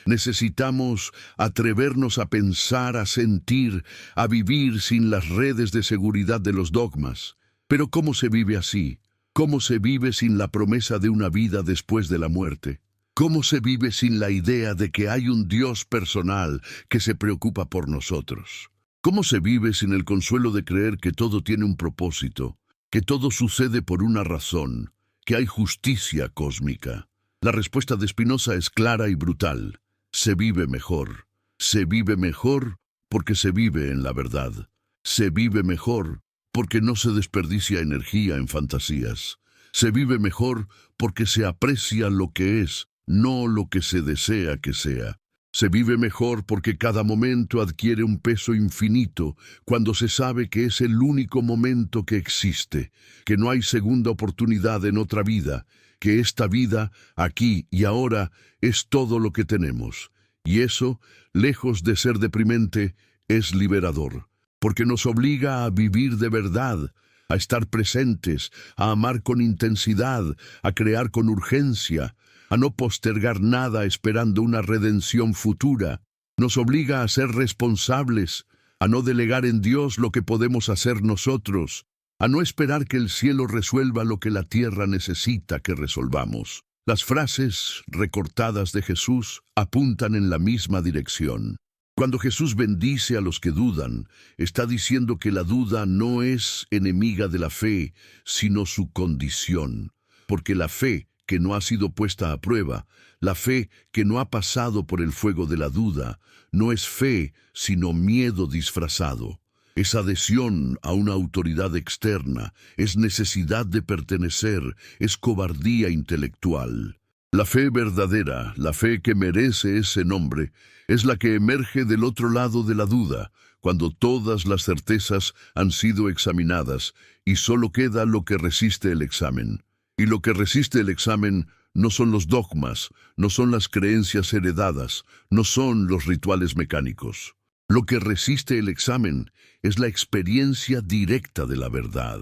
necesitamos atrevernos a pensar, a sentir, a vivir sin las redes de seguridad de los dogmas. Pero ¿cómo se vive así? ¿Cómo se vive sin la promesa de una vida después de la muerte? ¿Cómo se vive sin la idea de que hay un Dios personal que se preocupa por nosotros? ¿Cómo se vive sin el consuelo de creer que todo tiene un propósito, que todo sucede por una razón, que hay justicia cósmica? La respuesta de Spinoza es clara y brutal. Se vive mejor. Se vive mejor porque se vive en la verdad. Se vive mejor porque no se desperdicia energía en fantasías. Se vive mejor porque se aprecia lo que es, no lo que se desea que sea. Se vive mejor porque cada momento adquiere un peso infinito cuando se sabe que es el único momento que existe, que no hay segunda oportunidad en otra vida, que esta vida, aquí y ahora, es todo lo que tenemos. Y eso, lejos de ser deprimente, es liberador, porque nos obliga a vivir de verdad, a estar presentes, a amar con intensidad, a crear con urgencia, a no postergar nada esperando una redención futura. Nos obliga a ser responsables, a no delegar en Dios lo que podemos hacer nosotros, a no esperar que el cielo resuelva lo que la tierra necesita que resolvamos. Las frases recortadas de Jesús apuntan en la misma dirección. Cuando Jesús bendice a los que dudan, está diciendo que la duda no es enemiga de la fe, sino su condición, porque la fe que no ha sido puesta a prueba, la fe que no ha pasado por el fuego de la duda, no es fe, sino miedo disfrazado. Es adhesión a una autoridad externa, es necesidad de pertenecer, es cobardía intelectual. La fe verdadera, la fe que merece ese nombre, es la que emerge del otro lado de la duda, cuando todas las certezas han sido examinadas y solo queda lo que resiste el examen. Y lo que resiste el examen no son los dogmas, no son las creencias heredadas, no son los rituales mecánicos. Lo que resiste el examen es la experiencia directa de la verdad,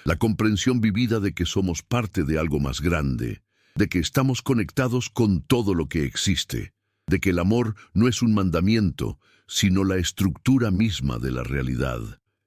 la comprensión vivida de que somos parte de algo más grande, de que estamos conectados con todo lo que existe, de que el amor no es un mandamiento, sino la estructura misma de la realidad.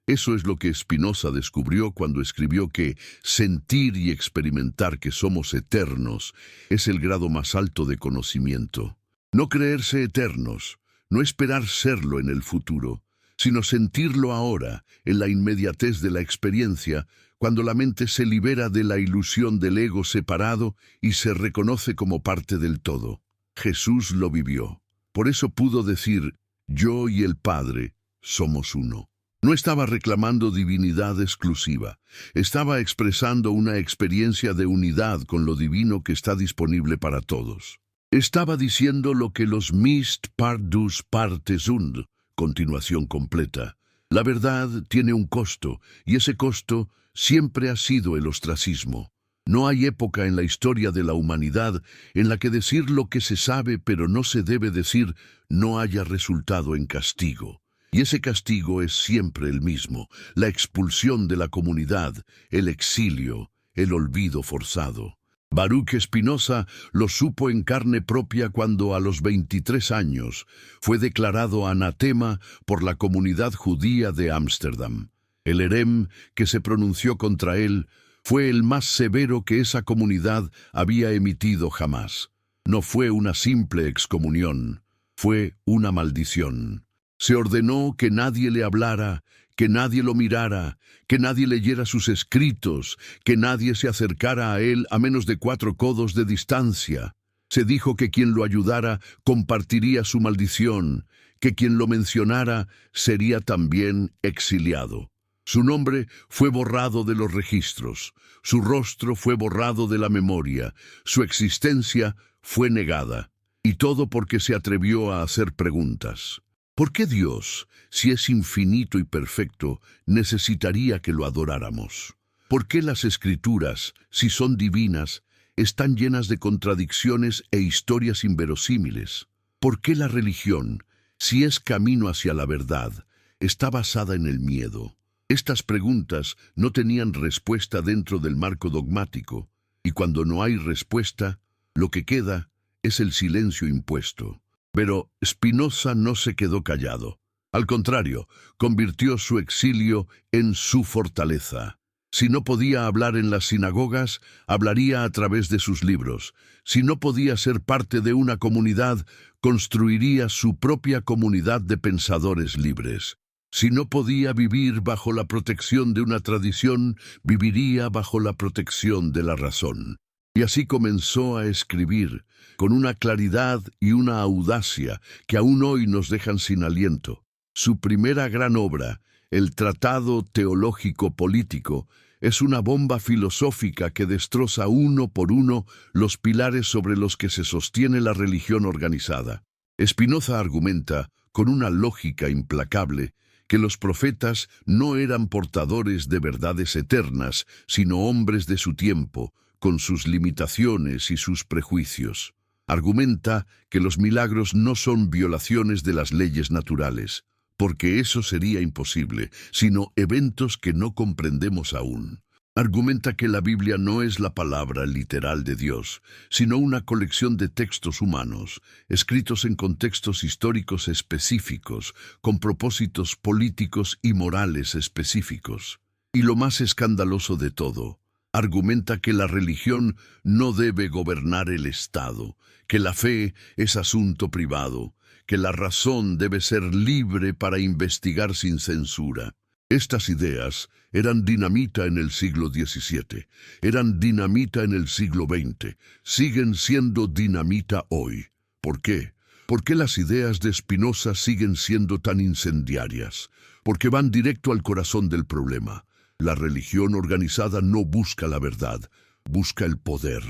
Eso es lo que Spinoza descubrió cuando escribió que sentir y experimentar que somos eternos es el grado más alto de conocimiento. No creerse eternos, no esperar serlo en el futuro, sino sentirlo ahora, en la inmediatez de la experiencia, cuando la mente se libera de la ilusión del ego separado y se reconoce como parte del todo. Jesús lo vivió. Por eso pudo decir: Yo y el Padre somos uno. No estaba reclamando divinidad exclusiva, estaba expresando una experiencia de unidad con lo divino que está disponible para todos. Estaba diciendo lo que los Mist Pardus Parte Sunt, continuación completa. La verdad tiene un costo, y ese costo siempre ha sido el ostracismo. No hay época en la historia de la humanidad en la que decir lo que se sabe pero no se debe decir no haya resultado en castigo. Y ese castigo es siempre el mismo, la expulsión de la comunidad, el exilio, el olvido forzado. Baruch Spinoza lo supo en carne propia cuando a los 23 años fue declarado anatema por la comunidad judía de Ámsterdam. El herem que se pronunció contra él fue el más severo que esa comunidad había emitido jamás. No fue una simple excomunión, fue una maldición. Se ordenó que nadie le hablara, que nadie lo mirara, que nadie leyera sus escritos, que nadie se acercara a él a menos de 4 codos de distancia. Se dijo que quien lo ayudara compartiría su maldición, que quien lo mencionara sería también exiliado. Su nombre fue borrado de los registros, su rostro fue borrado de la memoria, su existencia fue negada, y todo porque se atrevió a hacer preguntas. ¿Por qué Dios, si es infinito y perfecto, necesitaría que lo adoráramos? ¿Por qué las Escrituras, si son divinas, están llenas de contradicciones e historias inverosímiles? ¿Por qué la religión, si es camino hacia la verdad, está basada en el miedo? Estas preguntas no tenían respuesta dentro del marco dogmático, y cuando no hay respuesta, lo que queda es el silencio impuesto. Pero Spinoza no se quedó callado. Al contrario, convirtió su exilio en su fortaleza. Si no podía hablar en las sinagogas, hablaría a través de sus libros. Si no podía ser parte de una comunidad, construiría su propia comunidad de pensadores libres. Si no podía vivir bajo la protección de una tradición, viviría bajo la protección de la razón. Y así comenzó a escribir, con una claridad y una audacia que aún hoy nos dejan sin aliento. Su primera gran obra, el Tratado Teológico Político, es una bomba filosófica que destroza uno por uno los pilares sobre los que se sostiene la religión organizada. Spinoza argumenta, con una lógica implacable, que los profetas no eran portadores de verdades eternas, sino hombres de su tiempo, con sus limitaciones y sus prejuicios. Argumenta que los milagros no son violaciones de las leyes naturales, porque eso sería imposible, sino eventos que no comprendemos aún. Argumenta que la Biblia no es la palabra literal de Dios, sino una colección de textos humanos, escritos en contextos históricos específicos, con propósitos políticos y morales específicos. Y lo más escandaloso de todo, argumenta que la religión no debe gobernar el Estado, que la fe es asunto privado, que la razón debe ser libre para investigar sin censura. Estas ideas eran dinamita en el siglo XVII, eran dinamita en el siglo XX, siguen siendo dinamita hoy. ¿Por qué? ¿Por qué las ideas de Spinoza siguen siendo tan incendiarias? Porque van directo al corazón del problema. La religión organizada no busca la verdad, busca el poder.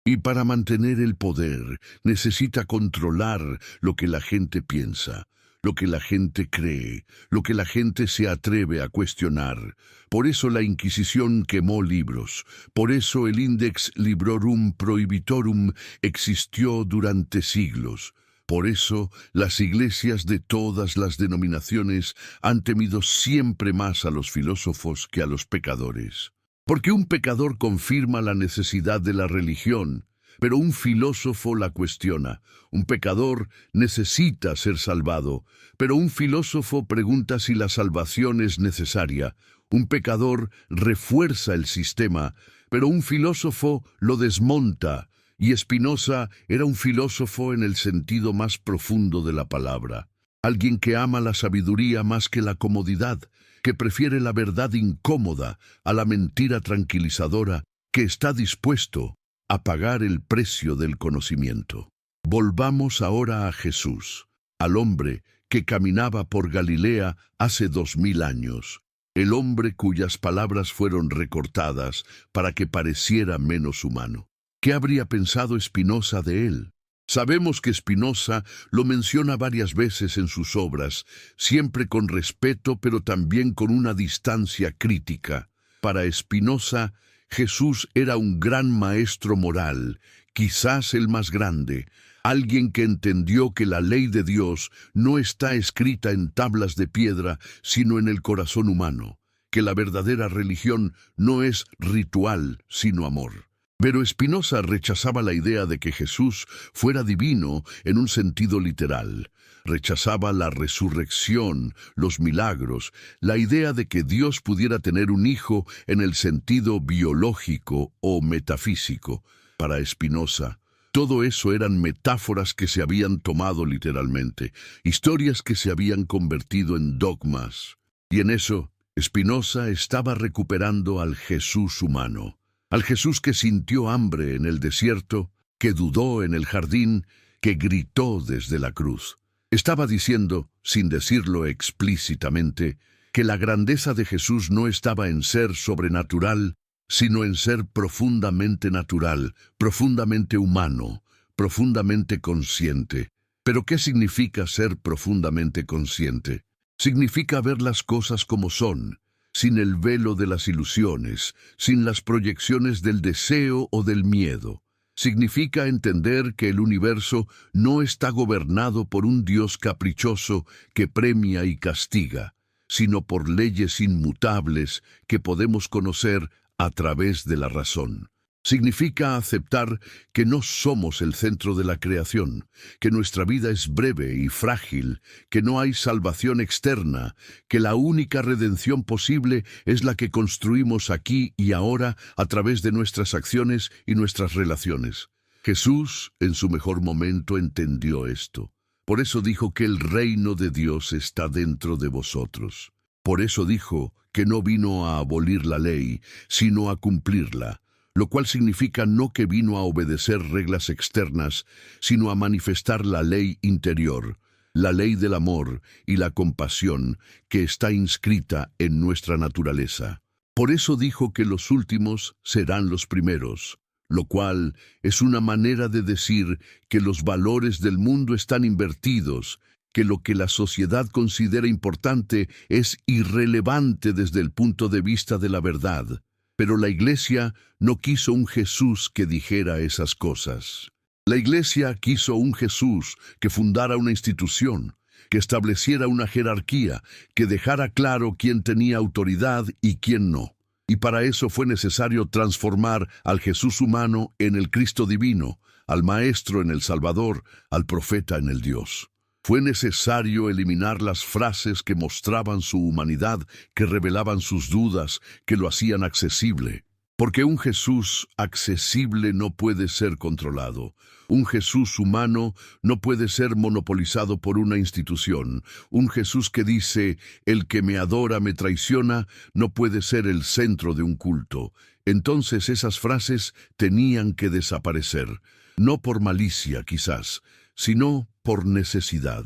Y para mantener el poder necesita controlar lo que la gente piensa, lo que la gente cree, lo que la gente se atreve a cuestionar. Por eso la Inquisición quemó libros, por eso el Index Librorum Prohibitorum existió durante siglos. Por eso las iglesias de todas las denominaciones han temido siempre más a los filósofos que a los pecadores. Porque un pecador confirma la necesidad de la religión, pero un filósofo la cuestiona. Un pecador necesita ser salvado, pero un filósofo pregunta si la salvación es necesaria. Un pecador refuerza el sistema, pero un filósofo lo desmonta. Y Spinoza era un filósofo en el sentido más profundo de la palabra. Alguien que ama la sabiduría más que la comodidad, que prefiere la verdad incómoda a la mentira tranquilizadora, que está dispuesto a pagar el precio del conocimiento. Volvamos ahora a Jesús, al hombre que caminaba por Galilea hace 2000 años, el hombre cuyas palabras fueron recortadas para que pareciera menos humano. ¿Qué habría pensado Spinoza de él? Sabemos que Spinoza lo menciona varias veces en sus obras, siempre con respeto pero también con una distancia crítica. Para Spinoza, Jesús era un gran maestro moral, quizás el más grande, alguien que entendió que la ley de Dios no está escrita en tablas de piedra, sino en el corazón humano, que la verdadera religión no es ritual, sino amor. Pero Spinoza rechazaba la idea de que Jesús fuera divino en un sentido literal. Rechazaba la resurrección, los milagros, la idea de que Dios pudiera tener un hijo en el sentido biológico o metafísico. Para Spinoza, todo eso eran metáforas que se habían tomado literalmente, historias que se habían convertido en dogmas. Y en eso, Spinoza estaba recuperando al Jesús humano. Al Jesús que sintió hambre en el desierto, que dudó en el jardín, que gritó desde la cruz. Estaba diciendo, sin decirlo explícitamente, que la grandeza de Jesús no estaba en ser sobrenatural, sino en ser profundamente natural, profundamente humano, profundamente consciente. ¿Pero qué significa ser profundamente consciente? Significa ver las cosas como son, sin el velo de las ilusiones, sin las proyecciones del deseo o del miedo. Significa entender que el universo no está gobernado por un Dios caprichoso que premia y castiga, sino por leyes inmutables que podemos conocer a través de la razón. Significa aceptar que no somos el centro de la creación, que nuestra vida es breve y frágil, que no hay salvación externa, que la única redención posible es la que construimos aquí y ahora a través de nuestras acciones y nuestras relaciones. Jesús, en su mejor momento, entendió esto. Por eso dijo que el reino de Dios está dentro de vosotros. Por eso dijo que no vino a abolir la ley, sino a cumplirla. Lo cual significa no que vino a obedecer reglas externas, sino a manifestar la ley interior, la ley del amor y la compasión que está inscrita en nuestra naturaleza. Por eso dijo que los últimos serán los primeros, lo cual es una manera de decir que los valores del mundo están invertidos, que lo que la sociedad considera importante es irrelevante desde el punto de vista de la verdad. Pero la Iglesia no quiso un Jesús que dijera esas cosas. La Iglesia quiso un Jesús que fundara una institución, que estableciera una jerarquía, que dejara claro quién tenía autoridad y quién no. Y para eso fue necesario transformar al Jesús humano en el Cristo divino, al Maestro en el Salvador, al Profeta en el Dios. Fue necesario eliminar las frases que mostraban su humanidad, que revelaban sus dudas, que lo hacían accesible. Porque un Jesús accesible no puede ser controlado. Un Jesús humano no puede ser monopolizado por una institución. Un Jesús que dice, el que me adora me traiciona, no puede ser el centro de un culto. Entonces esas frases tenían que desaparecer. No por malicia, quizás, sino por necesidad.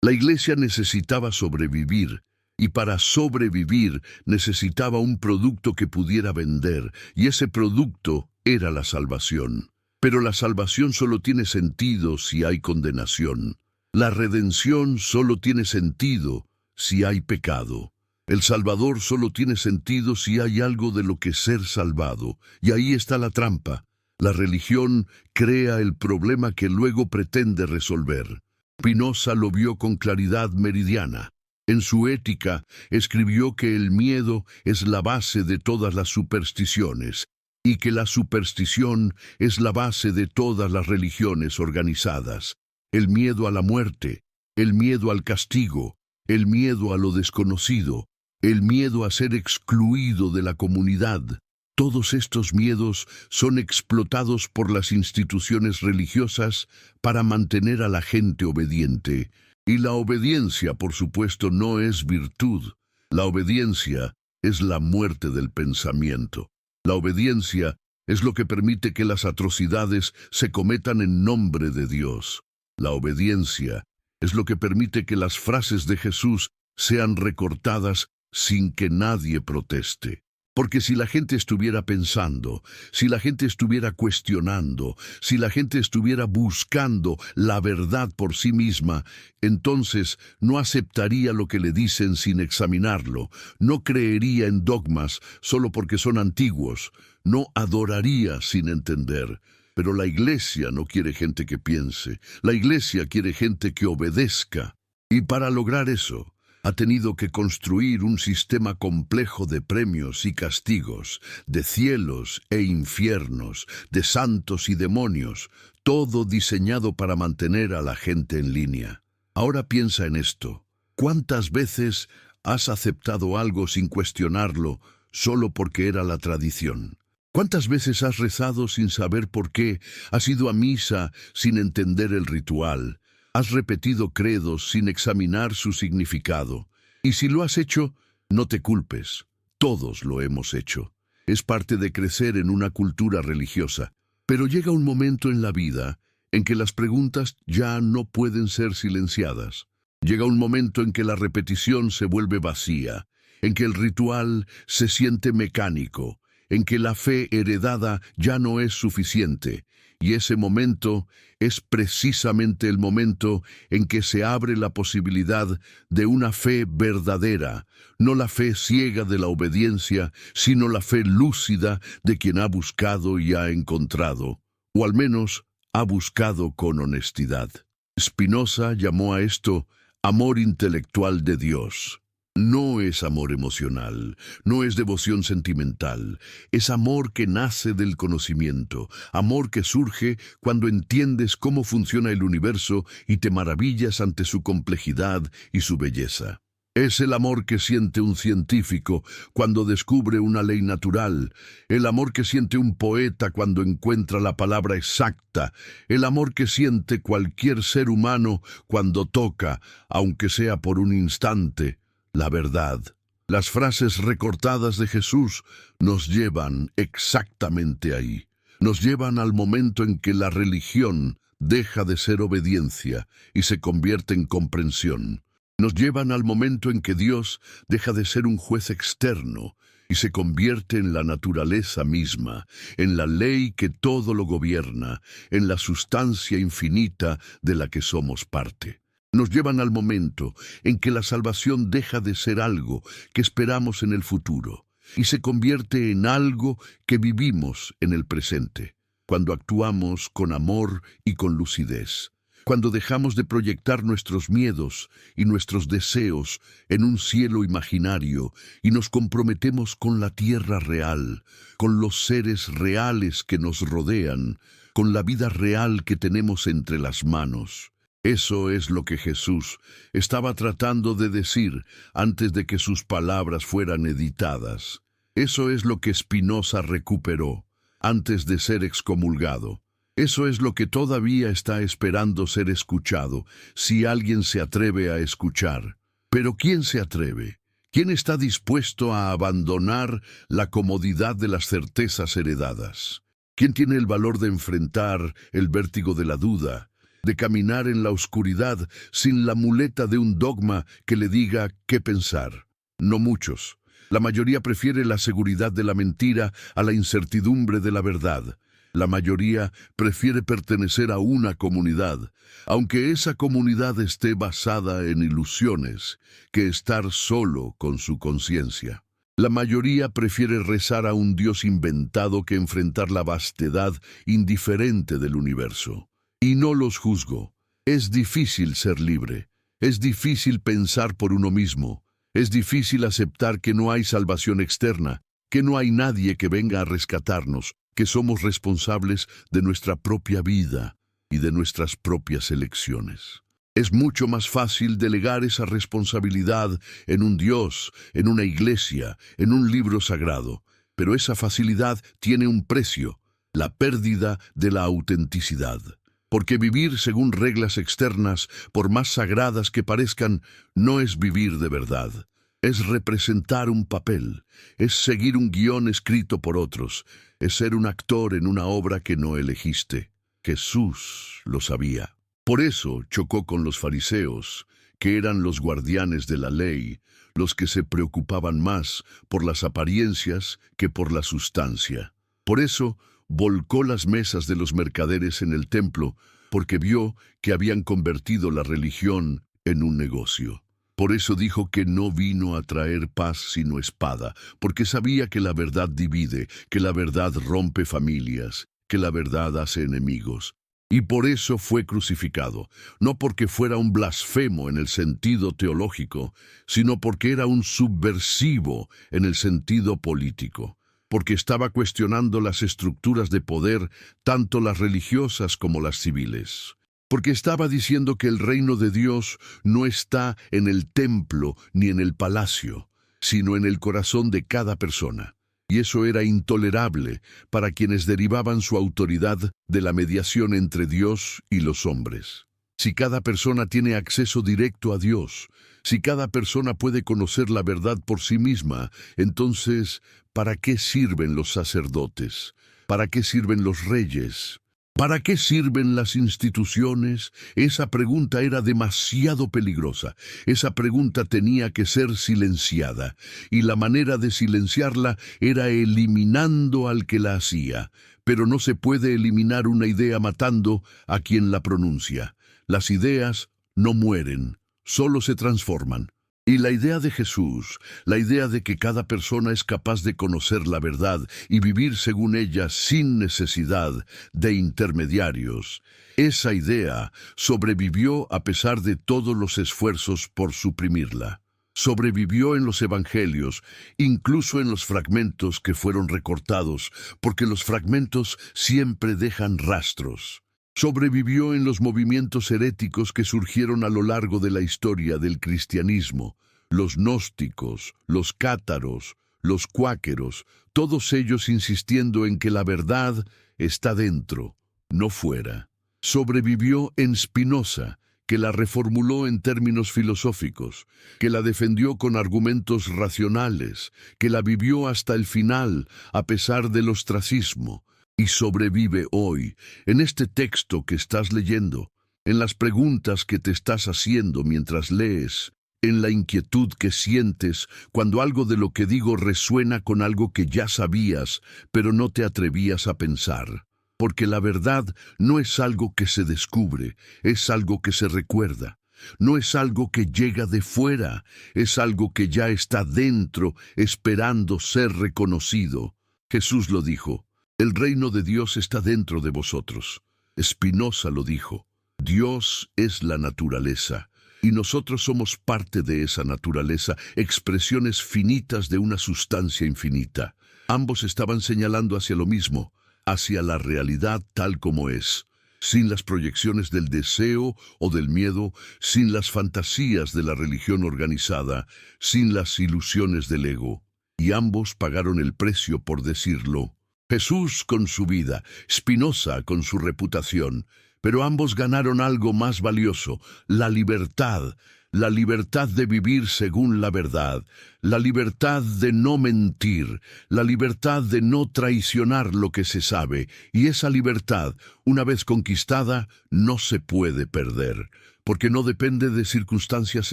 La Iglesia necesitaba sobrevivir, y para sobrevivir necesitaba un producto que pudiera vender, y ese producto era la salvación. Pero la salvación solo tiene sentido si hay condenación. La redención solo tiene sentido si hay pecado. El Salvador solo tiene sentido si hay algo de lo que ser salvado, y ahí está la trampa. La religión crea el problema que luego pretende resolver. Spinoza lo vio con claridad meridiana. En su Ética escribió que el miedo es la base de todas las supersticiones y que la superstición es la base de todas las religiones organizadas. El miedo a la muerte, el miedo al castigo, el miedo a lo desconocido, el miedo a ser excluido de la comunidad. Todos estos miedos son explotados por las instituciones religiosas para mantener a la gente obediente. Y la obediencia, por supuesto, no es virtud. La obediencia es la muerte del pensamiento. La obediencia es lo que permite que las atrocidades se cometan en nombre de Dios. La obediencia Es lo que permite que las frases de Jesús sean recortadas sin que nadie proteste. Porque si la gente estuviera pensando, si la gente estuviera cuestionando, si la gente estuviera buscando la verdad por sí misma, entonces no aceptaría lo que le dicen sin examinarlo, no creería en dogmas solo porque son antiguos, no adoraría sin entender. Pero la iglesia no quiere gente que piense, la iglesia quiere gente que obedezca. Y para lograr eso, ha tenido que construir un sistema complejo de premios y castigos, de cielos e infiernos, de santos y demonios, todo diseñado para mantener a la gente en línea. Ahora piensa en esto. ¿Cuántas veces has aceptado algo sin cuestionarlo solo porque era la tradición? ¿Cuántas veces has rezado sin saber por qué? ¿Has ido a misa sin entender el ritual? ¿Has repetido credos sin examinar su significado? Y si lo has hecho, no te culpes. Todos lo hemos hecho. Es parte de crecer en una cultura religiosa. Pero llega un momento en la vida en que las preguntas ya no pueden ser silenciadas. Llega un momento en que la repetición se vuelve vacía, en que el ritual se siente mecánico, en que la fe heredada ya no es suficiente. Y ese momento es precisamente el momento en que se abre la posibilidad de una fe verdadera, no la fe ciega de la obediencia, sino la fe lúcida de quien ha buscado y ha encontrado, o al menos ha buscado con honestidad. Spinoza llamó a esto amor intelectual de Dios. No es amor emocional, no es devoción sentimental, es amor que nace del conocimiento, amor que surge cuando entiendes cómo funciona el universo y te maravillas ante su complejidad y su belleza. Es el amor que siente un científico cuando descubre una ley natural, el amor que siente un poeta cuando encuentra la palabra exacta, el amor que siente cualquier ser humano cuando toca, aunque sea por un instante, la verdad. Las frases recortadas de Jesús nos llevan exactamente ahí. Nos llevan al momento en que la religión deja de ser obediencia y se convierte en comprensión. Nos llevan al momento en que Dios deja de ser un juez externo y se convierte en la naturaleza misma, en la ley que todo lo gobierna, en la sustancia infinita de la que somos parte. Nos llevan al momento en que la salvación deja de ser algo que esperamos en el futuro y se convierte en algo que vivimos en el presente, cuando actuamos con amor y con lucidez, cuando dejamos de proyectar nuestros miedos y nuestros deseos en un cielo imaginario y nos comprometemos con la tierra real, con los seres reales que nos rodean, con la vida real que tenemos entre las manos. Eso es lo que Jesús estaba tratando de decir antes de que sus palabras fueran editadas. Eso es lo que Spinoza recuperó antes de ser excomulgado. Eso es lo que todavía está esperando ser escuchado, si alguien se atreve a escuchar. Pero ¿quién se atreve? ¿Quién está dispuesto a abandonar la comodidad de las certezas heredadas? ¿Quién tiene el valor de enfrentar el vértigo de la duda, de caminar en la oscuridad sin la muleta de un dogma que le diga qué pensar? No muchos. La mayoría prefiere la seguridad de la mentira a la incertidumbre de la verdad. La mayoría prefiere pertenecer a una comunidad, aunque esa comunidad esté basada en ilusiones, que estar solo con su conciencia. La mayoría prefiere rezar a un Dios inventado que enfrentar la vastedad indiferente del universo. Y no los juzgo. Es difícil ser libre. Es difícil pensar por uno mismo. Es difícil aceptar que no hay salvación externa, que no hay nadie que venga a rescatarnos, que somos responsables de nuestra propia vida y de nuestras propias elecciones. Es mucho más fácil delegar esa responsabilidad en un Dios, en una iglesia, en un libro sagrado. Pero esa facilidad tiene un precio, la pérdida de la autenticidad. Porque vivir según reglas externas, por más sagradas que parezcan, no es vivir de verdad. Es representar un papel, es seguir un guión escrito por otros, es ser un actor en una obra que no elegiste. Jesús lo sabía. Por eso chocó con los fariseos, que eran los guardianes de la ley, los que se preocupaban más por las apariencias que por la sustancia. Por eso volcó las mesas de los mercaderes en el templo, porque vio que habían convertido la religión en un negocio. Por eso dijo que no vino a traer paz sino espada, porque sabía que la verdad divide, que la verdad rompe familias, que la verdad hace enemigos. Y por eso fue crucificado, no porque fuera un blasfemo en el sentido teológico, sino porque era un subversivo en el sentido político, porque estaba cuestionando las estructuras de poder, tanto las religiosas como las civiles. Porque estaba diciendo que el reino de Dios no está en el templo ni en el palacio, sino en el corazón de cada persona. Y eso era intolerable para quienes derivaban su autoridad de la mediación entre Dios y los hombres. Si cada persona tiene acceso directo a Dios, si cada persona puede conocer la verdad por sí misma, entonces, ¿para qué sirven los sacerdotes? ¿Para qué sirven los reyes? ¿Para qué sirven las instituciones? Esa pregunta era demasiado peligrosa. Esa pregunta tenía que ser silenciada, y la manera de silenciarla era eliminando al que la hacía. Pero no se puede eliminar una idea matando a quien la pronuncia. Las ideas no mueren, solo se transforman. Y la idea de Jesús, la idea de que cada persona es capaz de conocer la verdad y vivir según ella sin necesidad de intermediarios, esa idea sobrevivió a pesar de todos los esfuerzos por suprimirla. Sobrevivió en los evangelios, incluso en los fragmentos que fueron recortados, porque los fragmentos siempre dejan rastros. Sobrevivió en los movimientos heréticos que surgieron a lo largo de la historia del cristianismo, los gnósticos, los cátaros, los cuáqueros, todos ellos insistiendo en que la verdad está dentro, no fuera. Sobrevivió en Spinoza, que la reformuló en términos filosóficos, que la defendió con argumentos racionales, que la vivió hasta el final, a pesar del ostracismo. Y sobrevive hoy, en este texto que estás leyendo, en las preguntas que te estás haciendo mientras lees, en la inquietud que sientes cuando algo de lo que digo resuena con algo que ya sabías, pero no te atrevías a pensar. Porque la verdad no es algo que se descubre, es algo que se recuerda. No es algo que llega de fuera, es algo que ya está dentro, esperando ser reconocido. Jesús lo dijo. El reino de Dios está dentro de vosotros. Spinoza lo dijo. Dios es la naturaleza, y nosotros somos parte de esa naturaleza, expresiones finitas de una sustancia infinita. Ambos estaban señalando hacia lo mismo, hacia la realidad tal como es, sin las proyecciones del deseo o del miedo, sin las fantasías de la religión organizada, sin las ilusiones del ego. Y ambos pagaron el precio por decirlo. Jesús con su vida, Spinoza con su reputación, pero ambos ganaron algo más valioso, la libertad de vivir según la verdad, la libertad de no mentir, la libertad de no traicionar lo que se sabe, y esa libertad, una vez conquistada, no se puede perder. Porque no depende de circunstancias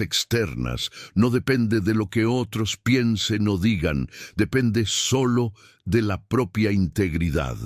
externas, no depende de lo que otros piensen o digan, depende solo de la propia integridad.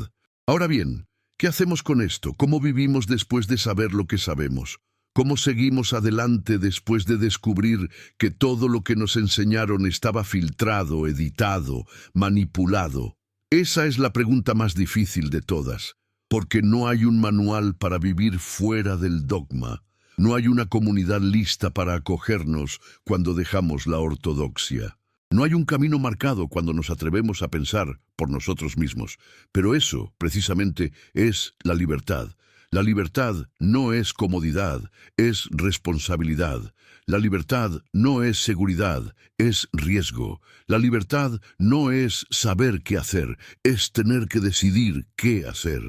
Ahora bien, ¿qué hacemos con esto? ¿Cómo vivimos después de saber lo que sabemos? ¿Cómo seguimos adelante después de descubrir que todo lo que nos enseñaron estaba filtrado, editado, manipulado? Esa es la pregunta más difícil de todas, porque no hay un manual para vivir fuera del dogma. No hay una comunidad lista para acogernos cuando dejamos la ortodoxia. No hay un camino marcado cuando nos atrevemos a pensar por nosotros mismos. Pero eso, precisamente, es la libertad. La libertad no es comodidad, es responsabilidad. La libertad no es seguridad, es riesgo. La libertad no es saber qué hacer, es tener que decidir qué hacer.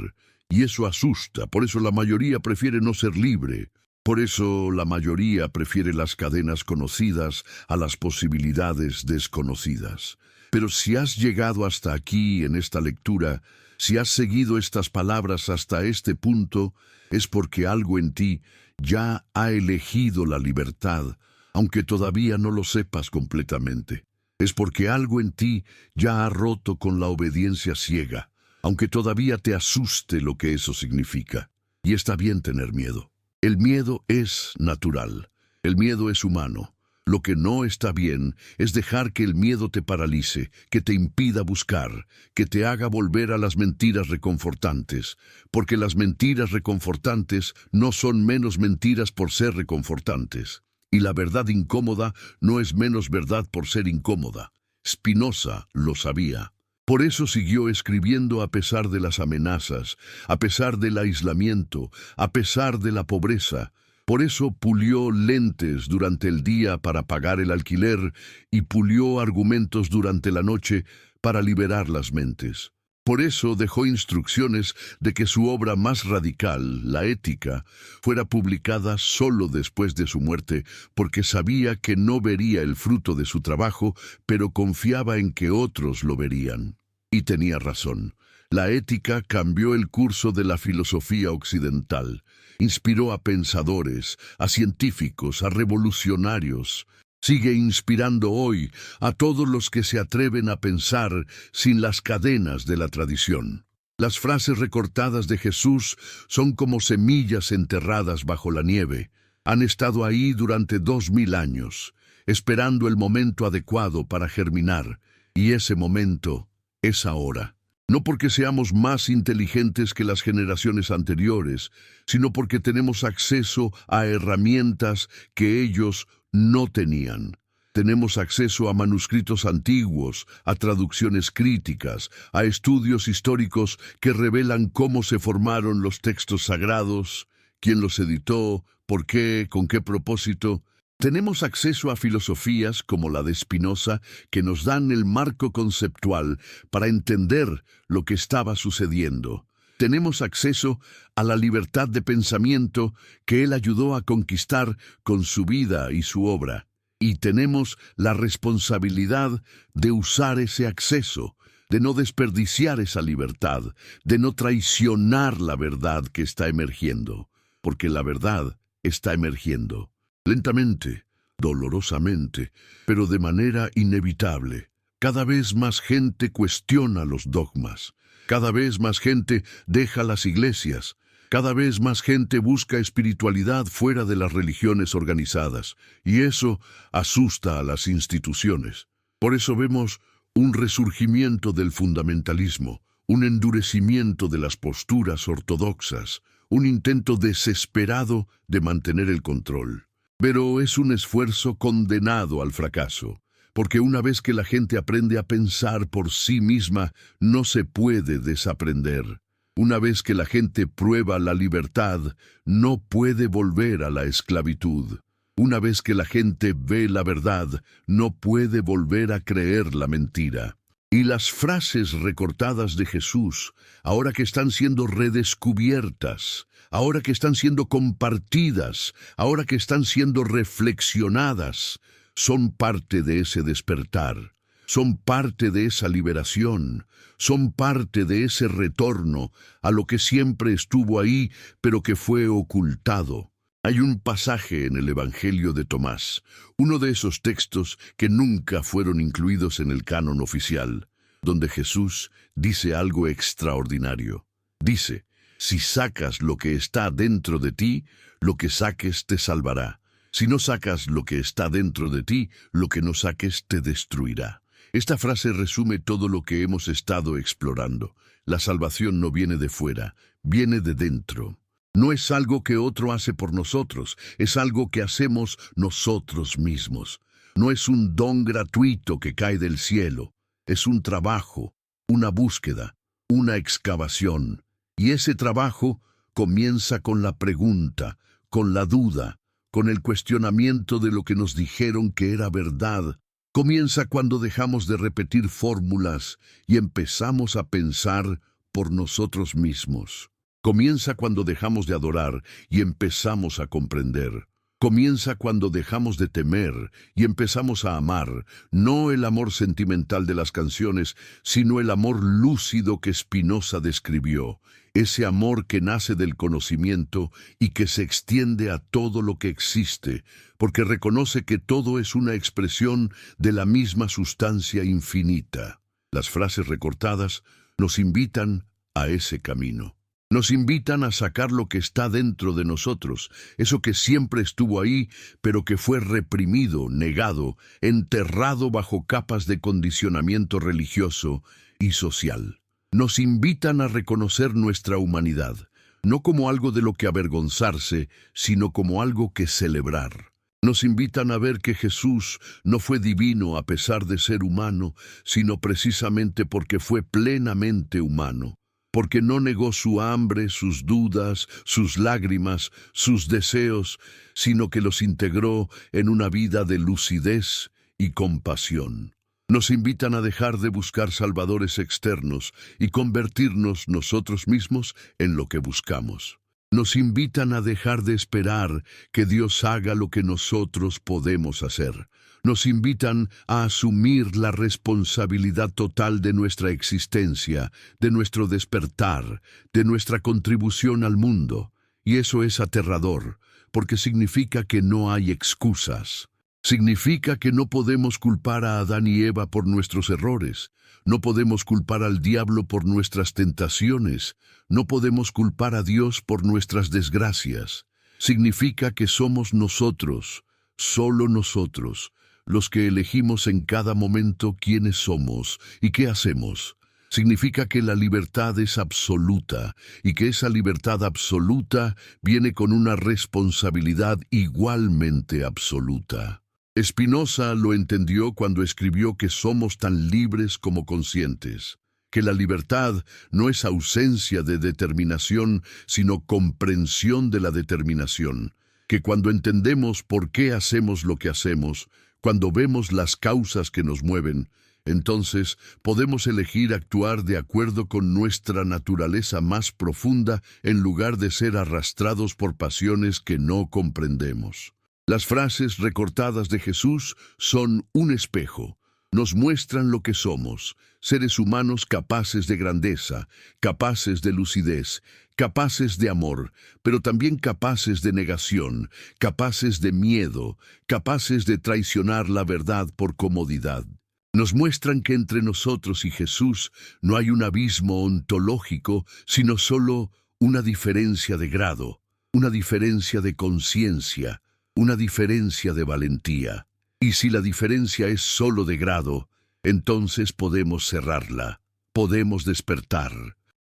Y eso asusta, por eso la mayoría prefiere no ser libre. Por eso la mayoría prefiere las cadenas conocidas a las posibilidades desconocidas. Pero si has llegado hasta aquí en esta lectura, Si has seguido estas palabras hasta este punto, es porque algo en ti ya ha elegido la libertad, aunque todavía no lo sepas completamente. Es porque algo en ti ya ha roto con la obediencia ciega, aunque todavía te asuste lo que eso significa. Y está bien tener miedo. El miedo es natural. El miedo es humano. Lo que no está bien es dejar que el miedo te paralice, que te impida buscar, que te haga volver a las mentiras reconfortantes, porque las mentiras reconfortantes no son menos mentiras por ser reconfortantes, y la verdad incómoda no es menos verdad por ser incómoda. Spinoza lo sabía. Por eso siguió escribiendo a pesar de las amenazas, a pesar del aislamiento, a pesar de la pobreza. Por eso pulió lentes durante el día para pagar el alquiler y pulió argumentos durante la noche para liberar las mentes. Por eso dejó instrucciones de que su obra más radical, la Ética, fuera publicada solo después de su muerte, porque sabía que no vería el fruto de su trabajo, pero confiaba en que otros lo verían. Y tenía razón. La Ética cambió el curso de la filosofía occidental. Inspiró a pensadores, a científicos, a revolucionarios. Sigue inspirando hoy a todos los que se atreven a pensar sin las cadenas de la tradición. Las frases recortadas de Jesús son como semillas enterradas bajo la nieve. Han estado ahí durante 2000 años, esperando el momento adecuado para germinar, y ese momento es ahora. No porque seamos más inteligentes que las generaciones anteriores, sino porque tenemos acceso a herramientas que ellos no tenían. Tenemos acceso a manuscritos antiguos, a traducciones críticas, a estudios históricos que revelan cómo se formaron los textos sagrados, quién los editó, por qué, con qué propósito. Tenemos acceso a filosofías como la de Spinoza que nos dan el marco conceptual para entender lo que estaba sucediendo. Tenemos acceso a la libertad de pensamiento que él ayudó a conquistar con su vida y su obra. Y tenemos la responsabilidad de usar ese acceso, de no desperdiciar esa libertad, de no traicionar la verdad que está emergiendo, porque la verdad está emergiendo. Lentamente, dolorosamente, pero de manera inevitable. Cada vez más gente cuestiona los dogmas. Cada vez más gente deja las iglesias. Cada vez más gente busca espiritualidad fuera de las religiones organizadas. Y eso asusta a las instituciones. Por eso vemos un resurgimiento del fundamentalismo, un endurecimiento de las posturas ortodoxas, un intento desesperado de mantener el control. Pero es un esfuerzo condenado al fracaso, porque una vez que la gente aprende a pensar por sí misma, no se puede desaprender. Una vez que la gente prueba la libertad, no puede volver a la esclavitud. Una vez que la gente ve la verdad, no puede volver a creer la mentira. Y las frases recortadas de Jesús, ahora que están siendo redescubiertas, ahora que están siendo compartidas, ahora que están siendo reflexionadas, son parte de ese despertar, son parte de esa liberación, son parte de ese retorno a lo que siempre estuvo ahí, pero que fue ocultado. Hay un pasaje en el Evangelio de Tomás, uno de esos textos que nunca fueron incluidos en el canon oficial, donde Jesús dice algo extraordinario. Dice, si sacas lo que está dentro de ti, lo que saques te salvará. Si no sacas lo que está dentro de ti, lo que no saques te destruirá. Esta frase resume todo lo que hemos estado explorando. La salvación no viene de fuera, viene de dentro. No es algo que otro hace por nosotros, es algo que hacemos nosotros mismos. No es un don gratuito que cae del cielo, es un trabajo, una búsqueda, una excavación. Y ese trabajo comienza con la pregunta, con la duda, con el cuestionamiento de lo que nos dijeron que era verdad. Comienza cuando dejamos de repetir fórmulas y empezamos a pensar por nosotros mismos. Comienza cuando dejamos de adorar y empezamos a comprender. Comienza cuando dejamos de temer y empezamos a amar, no el amor sentimental de las canciones, sino el amor lúcido que Spinoza describió, ese amor que nace del conocimiento y que se extiende a todo lo que existe, porque reconoce que todo es una expresión de la misma sustancia infinita. Las frases recortadas nos invitan a ese camino. Nos invitan a sacar lo que está dentro de nosotros, eso que siempre estuvo ahí, pero que fue reprimido, negado, enterrado bajo capas de condicionamiento religioso y social. Nos invitan a reconocer nuestra humanidad, no como algo de lo que avergonzarse, sino como algo que celebrar. Nos invitan a ver que Jesús no fue divino a pesar de ser humano, sino precisamente porque fue plenamente humano. Porque no negó su hambre, sus dudas, sus lágrimas, sus deseos, sino que los integró en una vida de lucidez y compasión. Nos invitan a dejar de buscar salvadores externos y convertirnos nosotros mismos en lo que buscamos. Nos invitan a dejar de esperar que Dios haga lo que nosotros podemos hacer. Nos invitan a asumir la responsabilidad total de nuestra existencia, de nuestro despertar, de nuestra contribución al mundo. Y eso es aterrador, porque significa que no hay excusas. Significa que no podemos culpar a Adán y Eva por nuestros errores. No podemos culpar al diablo por nuestras tentaciones. No podemos culpar a Dios por nuestras desgracias. Significa que somos nosotros, solo nosotros, los que elegimos en cada momento quiénes somos y qué hacemos. Significa que la libertad es absoluta y que esa libertad absoluta viene con una responsabilidad igualmente absoluta. Spinoza lo entendió cuando escribió que somos tan libres como conscientes, que la libertad no es ausencia de determinación, sino comprensión de la determinación, que cuando entendemos por qué hacemos lo que hacemos, cuando vemos las causas que nos mueven, entonces podemos elegir actuar de acuerdo con nuestra naturaleza más profunda en lugar de ser arrastrados por pasiones que no comprendemos. Las frases recortadas de Jesús son un espejo. Nos muestran lo que somos, seres humanos capaces de grandeza, capaces de lucidez, capaces de amor, pero también capaces de negación, capaces de miedo, capaces de traicionar la verdad por comodidad. Nos muestran que entre nosotros y Jesús no hay un abismo ontológico, sino solo una diferencia de grado, una diferencia de conciencia, una diferencia de valentía. Y si la diferencia es solo de grado, entonces podemos cerrarla, podemos despertar,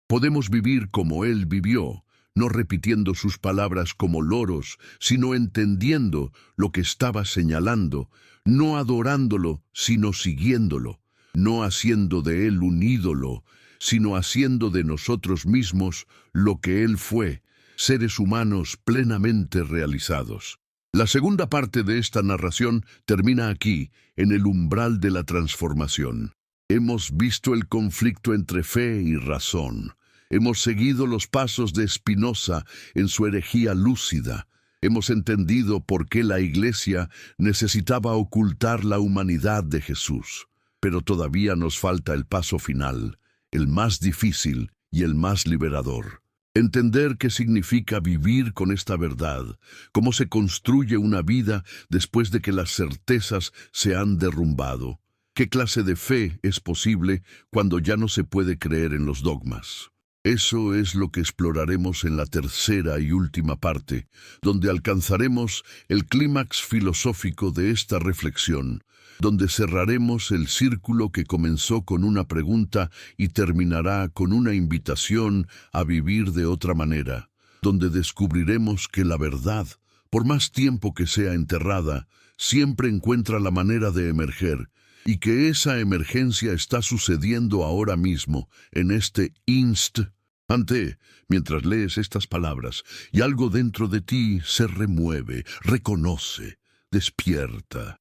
podemos vivir como Él vivió, no repitiendo sus palabras como loros, sino entendiendo lo que estaba señalando, no adorándolo, sino siguiéndolo, no haciendo de Él un ídolo, sino haciendo de nosotros mismos lo que Él fue, seres humanos plenamente realizados. La segunda parte de esta narración termina aquí, en el umbral de la transformación. Hemos visto el conflicto entre fe y razón. Hemos seguido los pasos de Spinoza en su herejía lúcida. Hemos entendido por qué la Iglesia necesitaba ocultar la humanidad de Jesús. Pero todavía nos falta el paso final, el más difícil y el más liberador. Entender qué significa vivir con esta verdad, cómo se construye una vida después de que las certezas se han derrumbado, qué clase de fe es posible cuando ya no se puede creer en los dogmas. Eso es lo que exploraremos en la tercera y última parte, donde alcanzaremos el clímax filosófico de esta reflexión, donde cerraremos el círculo que comenzó con una pregunta y terminará con una invitación a vivir de otra manera, donde descubriremos que la verdad, por más tiempo que sea enterrada, siempre encuentra la manera de emerger, y que esa emergencia está sucediendo ahora mismo, en este instante, mientras lees estas palabras, y algo dentro de ti se remueve, reconoce, despierta.